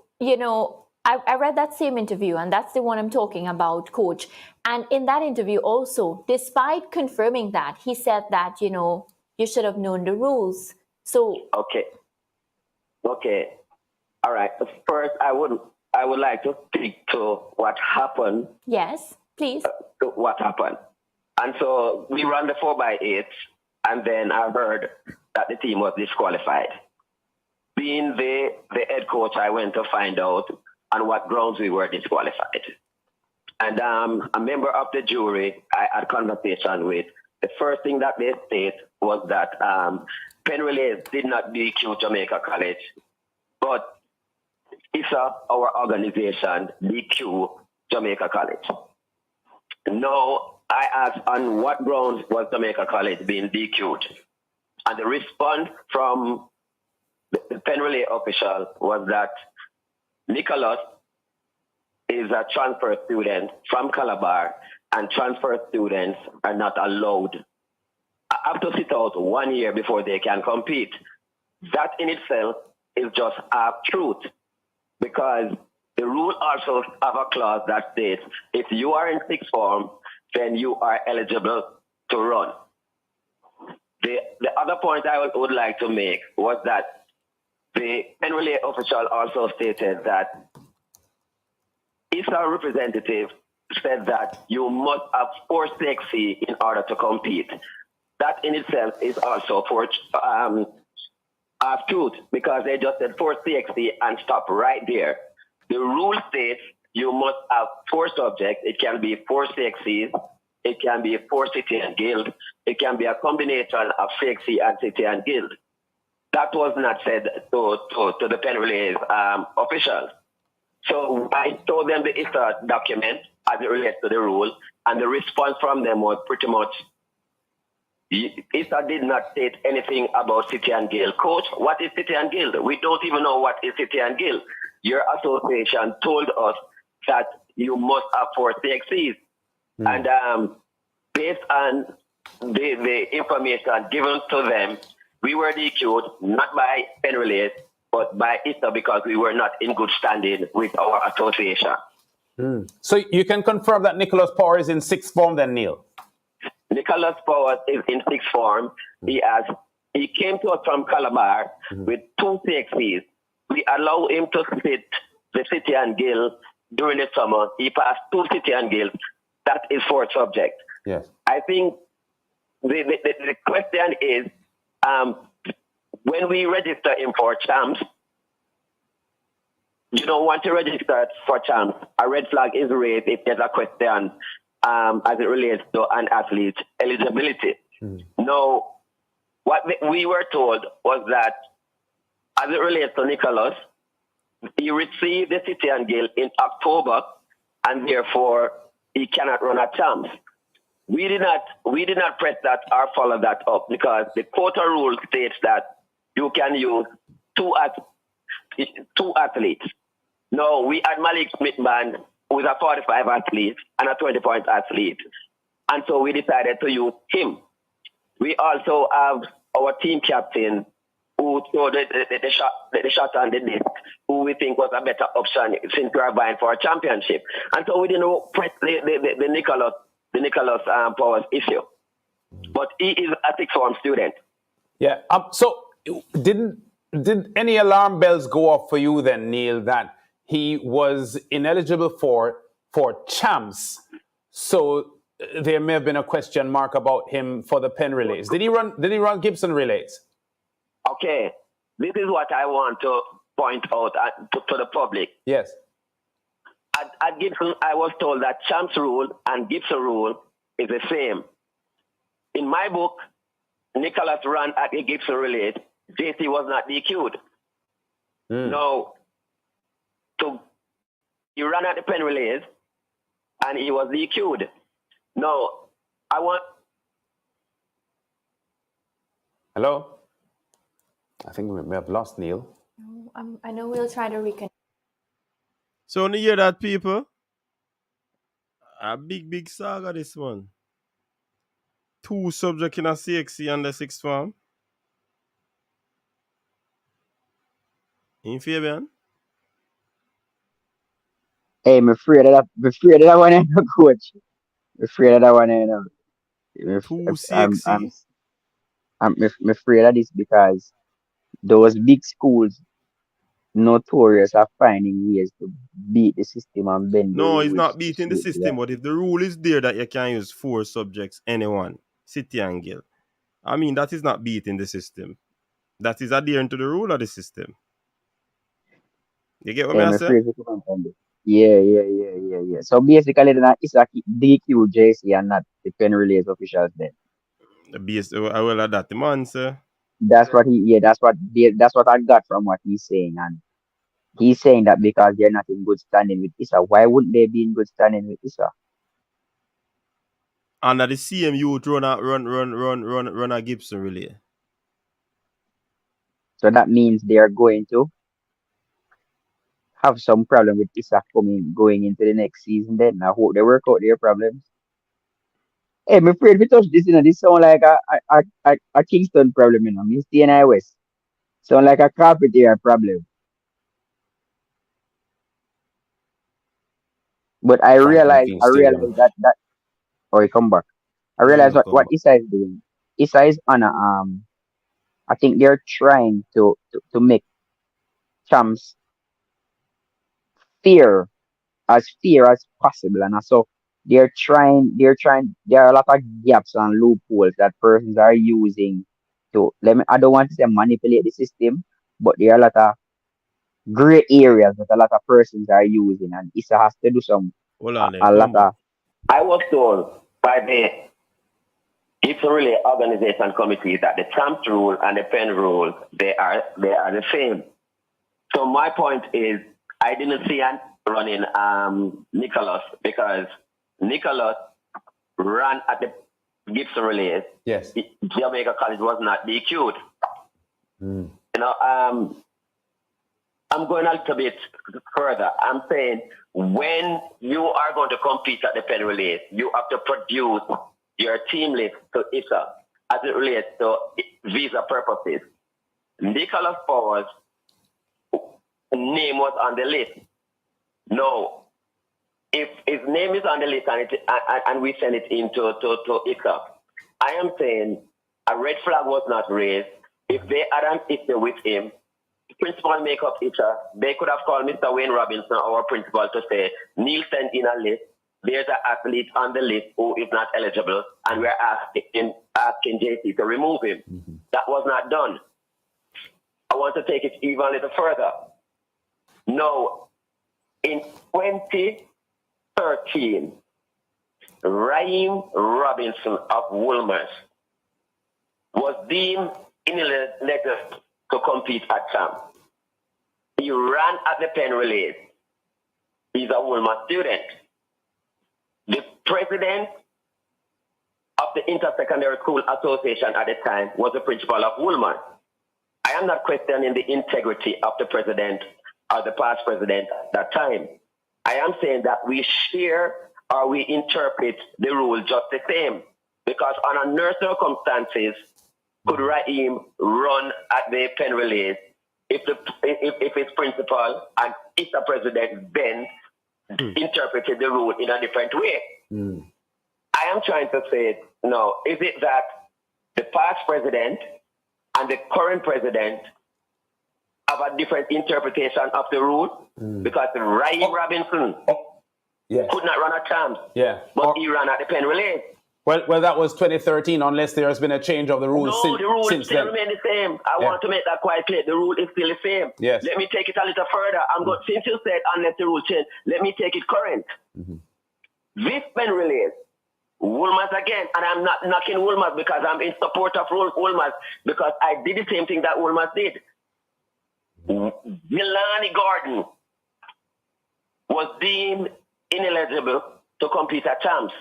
I read that same interview, and that's the one I'm talking about, Coach. And in that interview also, despite confirming that, he said that, you should have known the rules. So... Okay. All right. First, I would like to speak to what happened. Yes, please. To what happened. And so we ran the 4x8, and then I heard that the team was disqualified. Being the head coach, I went to find out on what grounds we were disqualified. And a member of the jury I had conversation with, the first thing that they state was that Penn Relays did not DQ Jamaica College, but ISA, our organization, DQ Jamaica College. Now, I asked on what grounds was Jamaica College being DQ'd? And the response from the Penn Relay official was that Nicholas is a transfer student from Calabar, and transfer students are not allowed. I have to sit out 1 year before they can compete. That in itself is just half truth, because the rule also have a clause that states if you are in sixth form, then you are eligible to run. The other point I would like to make was that the Penn Relay official also stated that ISA representative said that you must have 4 CXC in order to compete. That in itself is also for truth, because they just said 4 CXC and stop right there. The rule states you must have 4 subjects. It can be 4 CXCs. It can be 4 City and Guild. It can be a combination of CXC and City and Guild. That was not said to the Penn Relays officials. So I told them the ISA document as it relates to the rule, and the response from them was pretty much, ISA did not state anything about City and Guild. Coach, what is City and Guild? We don't even know what is City and Guild. Your association told us that you must have 4 CXCs. And based on the information given to them, we were DQ'd not by Penn Relays, but by ISA, because we were not in good standing with our association. So you can confirm that Nicholas Power is in sixth form then, Neil? Nicholas Power is in sixth form. He came to us from Calabar with 2 CXCs. We allow him to sit the City and Guild during the summer. He passed 2 City and Guild. That is 4 subjects. Yes. I think the question is, when we register him for champs, you don't want to register for champs. A red flag is raised if there's a question as it relates to an athlete's eligibility. Now, what we were told was that as it relates to Nicholas, he received the City and Guild in October, and therefore he cannot run at champs. We did not press that or follow that up, because the quota rule states that you can use 2 athletes. No, we had Malik Smithman with a 45 athlete and a 20-point athlete. And so we decided to use him. We also have our team captain who threw the shot on the disc, who we think was a better option since we are vying for a championship. And so we didn't press the Nicholas Powers issue. But he is a sixth form student. Yeah. So did any alarm bells go off for you then, Neil, that he was ineligible for champs? So there may have been a question mark about him for the Penn Relays. Did he run Gibson Relays? Okay. This is what I want to point out to the public. Yes. At Gibson, I was told that champs rule and Gibson rule is the same. In my book, Nicholas ran at the Gibson relay. JC was not DQ'd. No. So he ran at the pen relays and he was DQ'd. No, I want. Hello? I think we may have lost Neil. I know we'll try to reconnect. So when you hear that, people, a big saga this one. 2 subjects in a CXC and the 6th form. In Fabian? Hey, I'm afraid of that one, coach. I'm afraid of that one, 2 I'm CXC. I'm afraid of this because those big schools notorious are finding ways to beat the system and bend the No, he's rules not to beating the suit system, them. but if the rule is there that you can use 4 subjects, anyone, City and Gill, I mean, that is not beating the system. That is adhering to the rule of the system. You get what Hey, I I'm say? afraid to come from this. Yeah. So basically, then it's like DQ JC and not the pen relays officials then. The base, well, that the man, sir. That's what I got from what he's saying, and he's saying that because they're not in good standing with ISA, why wouldn't they be in good standing with ISA? Under the same youth run a Gibson relay. So that means they are going to have some problem with ISA going into the next season. Then I hope they work out their problems. Hey, I'm afraid we touch this, this sound like a Kingston problem, Me stay in I West. Sound like a carpet area problem. But I Franklin realize Field Stadium. that oh, he come back. I Yeah, realize no what come back. ISA is doing. ISA is on a I think they're trying to make champs fair fair as possible, and so there are a lot of gaps and loopholes that persons are using to I don't want to say manipulate the system, but there are a lot of gray areas that a lot of persons are using, and ISA has to do Hold on there, a lot come back. of I was told by the Gibson Relay Organization Committee that the champs rule and the pen rule, they are the same. So my point is, I didn't see an running Nicholas because Nicholas ran at the Gibson Relays. Yes. Jamaica College was not DQ'd. I'm going a little bit further. I'm saying when you are going to compete at the pen relays, you have to produce your team list to ISA as it relates to visa purposes. Nicholas Powers' name was on the list. No. If his name is on the list and we send it into to ISA, I am saying a red flag was not raised. If they had an issue with him, principal make up ISA, they could have called Mr. Wayne Robinson, our principal, to say, Neil sent in a list. There's an athlete on the list who is not eligible, and we're asking JC to remove him. That was not done. I want to take it even a little further. No, in 2013, Raheem Robinson of Woolmers was deemed ineligible to compete at champ. He ran at the pen relays. He's a Woolmer student. The president of the Intersecondary School Association at the time was the principal of Woolmer. I am not questioning the integrity of the president or the past president at that time. I am saying that we share or we interpret the rule just the same. Because under no circumstances could Raheem run at the pen relays if his principal and if the president then interpreted the rule in a different way. I am trying to say, no, is it that the past president and the current president have a different interpretation of the rule? Because Raheem Robinson could not run a champ, but he ran at the pen relays. Well, that was 2013, unless there has been a change of the rules No, the rule since still then. remains the same. I want to make that quite clear. The rule is still the same. Yes. Let me take it a little further. Since you said unless the rule change, let me take it current. This pen relays Woolmans again, and I'm not knocking Woolmans because I'm in support of Woolmans because I did the same thing that Woolmans did. Jelani Gordon was deemed ineligible to compete at champs.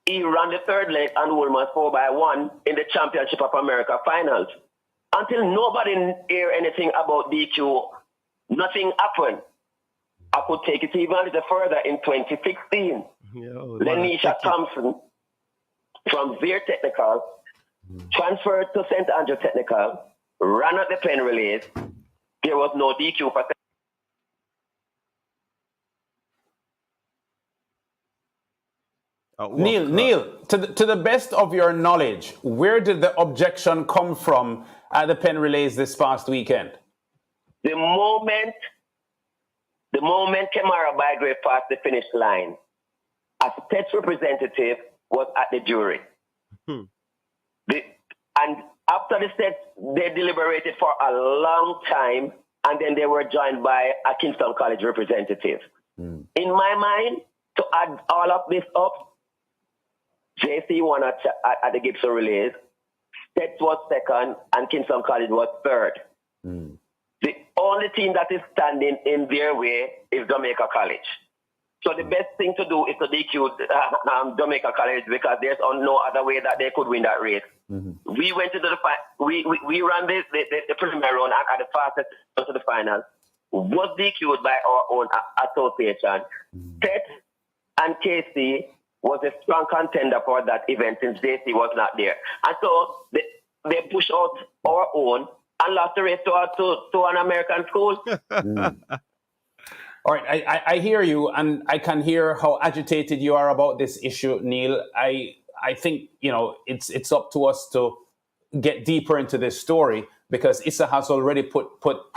He ran the third leg and Woolmans 4x1 in the Championship of America finals. Until nobody hear anything about DQ, nothing happened. I could take it even a little further in 2016. Lenisha Thompson from Veer Technical transferred to St. Andrew Technical, ran at the pen relays. There was no DQ for Neil, to the best of your knowledge, where did the objection come from at the pen relays this past weekend? The moment Kamara Bygrave passed the finish line, a state representative was at the jury. And after the state, they deliberated for a long time, and then they were joined by a Kingston College representative. In my mind, to add all of this up, JC won at the Gibson Relays, State was second, and Kingston College was third. The only team that is standing in their way is Jamaica College. So the best thing to do is to DQ Jamaica College because there's no other way that they could win that race. We went to the we ran the preliminary round and at the fastest to the final. Was DQ'd by our own association. Tet and KC was a strong contender for that event since JC was not there. And so they pushed out our own and lost the race to an American school. All right, I hear you, and I can hear how agitated you are about this issue, Neil. I think it's up to us to get deeper into this story because ISA has already put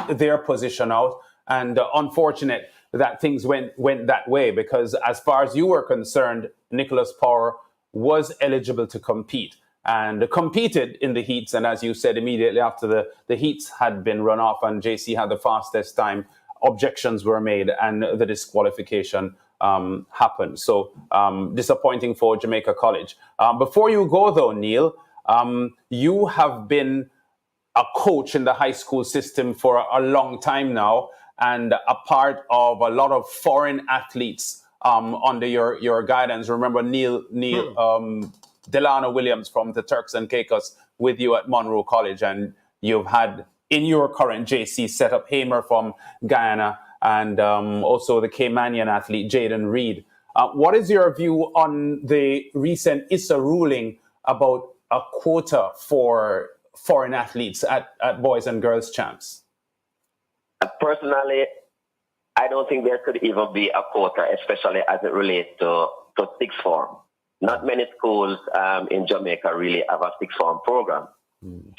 their position out, and unfortunate that things went that way because as far as you were concerned, Nicholas Power was eligible to compete and competed in the heats, and as you said, immediately after the heats had been run off and JC had the fastest time, objections were made and the disqualification happened. So disappointing for Jamaica College. Before you go though, Neil, you have been a coach in the high school system for a long time now and a part of a lot of foreign athletes under your guidance. Remember Neil Delano Williams from the Turks and Caicos with you at Monroe College, and you've had in your current JC setup Hamer from Guyana and also the Caymanian athlete Jaden Reed. What is your view on the recent ISA ruling about a quota for foreign athletes at boys and girls champs? Personally, I don't think there could even be a quota, especially as it relates to sixth form. Not many schools in Jamaica really have a sixth form program.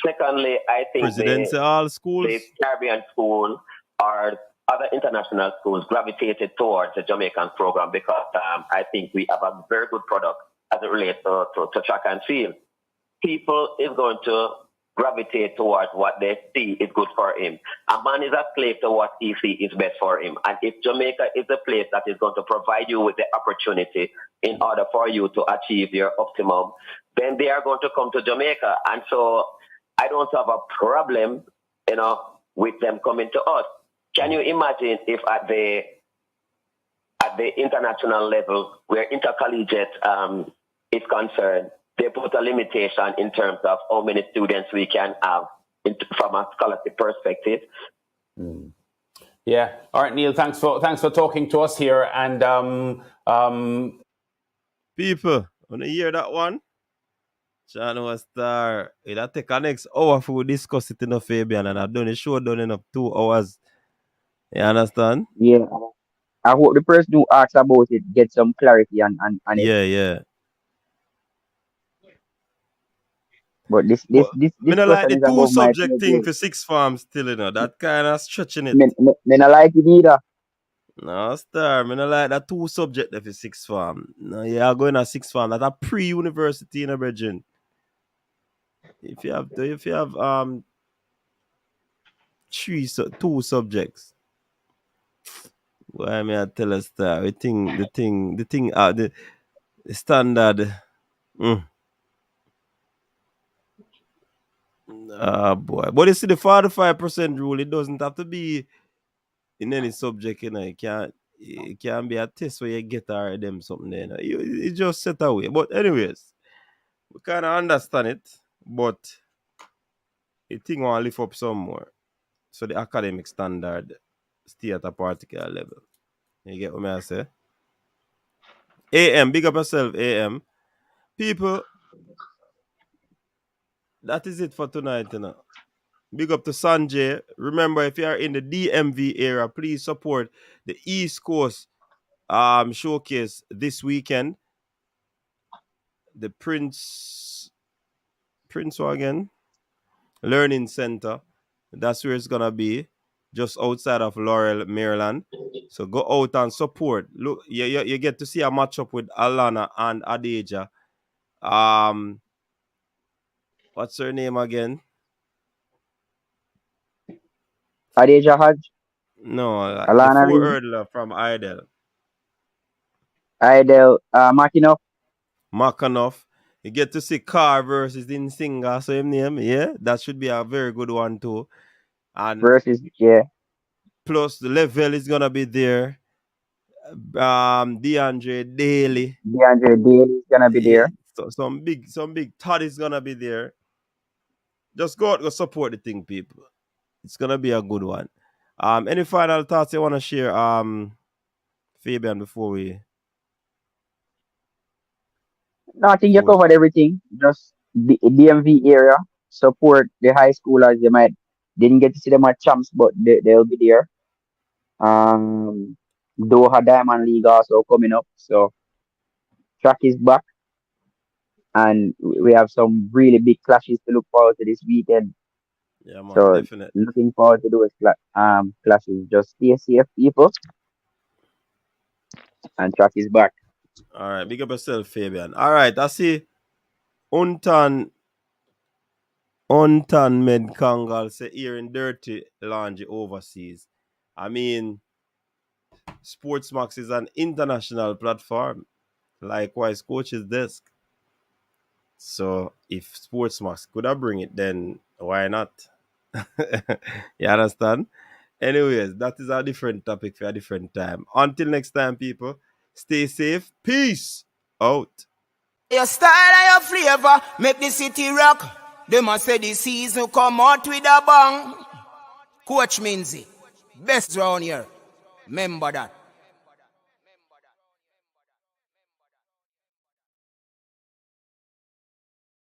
Secondly, I think the Caribbean school or other international schools gravitated towards the Jamaican program because I think we have a very good product as it relates to track and field. People is going to gravitate towards what they see is good for him. A man is a slave to what he sees is best for him. And if Jamaica is a place that is going to provide you with the opportunity in order for you to achieve your optimum, then they are going to come to Jamaica. And so I don't have a problem, with them coming to us. Can you imagine if at the international level where intercollegiate is concerned, they put a limitation in terms of how many students we can have from a scholarship perspective. Yeah. All right, Neil. Thanks for talking to us here. And people, when you hear that one, Channel was star. It'll take a next hour for we discuss it enough, Fabian, and I've done the show done in 2 hours. You understand? Yeah. I hope the person who asks about it gets some clarity on it. Yeah. But this Me not like discussion the is two above my subject thing for sixth form still, that kind of stretching it. Me not like it either. No, star. Me not like that two subject for sixth form. No, you're going to sixth form. That's a pre-university in a virgin. If you have two subjects, why may I tell us that the thing The standard. Boy. But you see the 45% rule, it doesn't have to be in any subject, you know. It can be a test where you get or them something there. You know. It just set away. But anyways, we kind of understand it, but the thing want to lift up some more. So the academic standard stay at a particular level. You get what I say? AM, big up yourself, AM. People, that is it for tonight, you know. Big up to Sanjay. Remember, if you are in the DMV area, please support the East Coast showcase this weekend. The Prince again? Learning Center. That's where it's gonna be, just outside of Laurel, Maryland. So go out and support. Look, you get to see a matchup with Alana and Adeja. What's her name again? Adeja Hodge, No, the Alana four Reed, hurdler from Idle. Idel, Makinoff Makanoff. You get to see Carr versus Insinga, so him name, yeah, that should be a very good one too. And versus, yeah, plus the level is gonna be there. DeAndre Daly. DeAndre Daly is gonna be Yeah, there. so some big Todd is gonna be there. Just go out, go support the thing, people. It's gonna be a good one. Any final thoughts you wanna share, Fabian, before we? No, I think you covered everything. Just the DMV area, support the high schoolers. They might didn't get to see them at champs, but they'll be there. Doha Diamond League also coming up, so track is back, and we have some really big clashes to look forward to this weekend. Yeah, man, So definitely. looking forward to those clashes. Just stay safe, people, and track is back. All right, big up yourself, Fabian. All right, I see Untan Med Kangal say here in Dirty Laundry overseas. I mean, Sportsmax is an international platform. Likewise, Coach's Desk. So if Sportsmax could have bring it, then why not? You understand? Anyways, that is a different topic for a different time. Until next time, people, stay safe. Peace out. Your style and your flavor make the city rock. They must say the season come out with a bang. Coach Minzy, best round here. Remember that.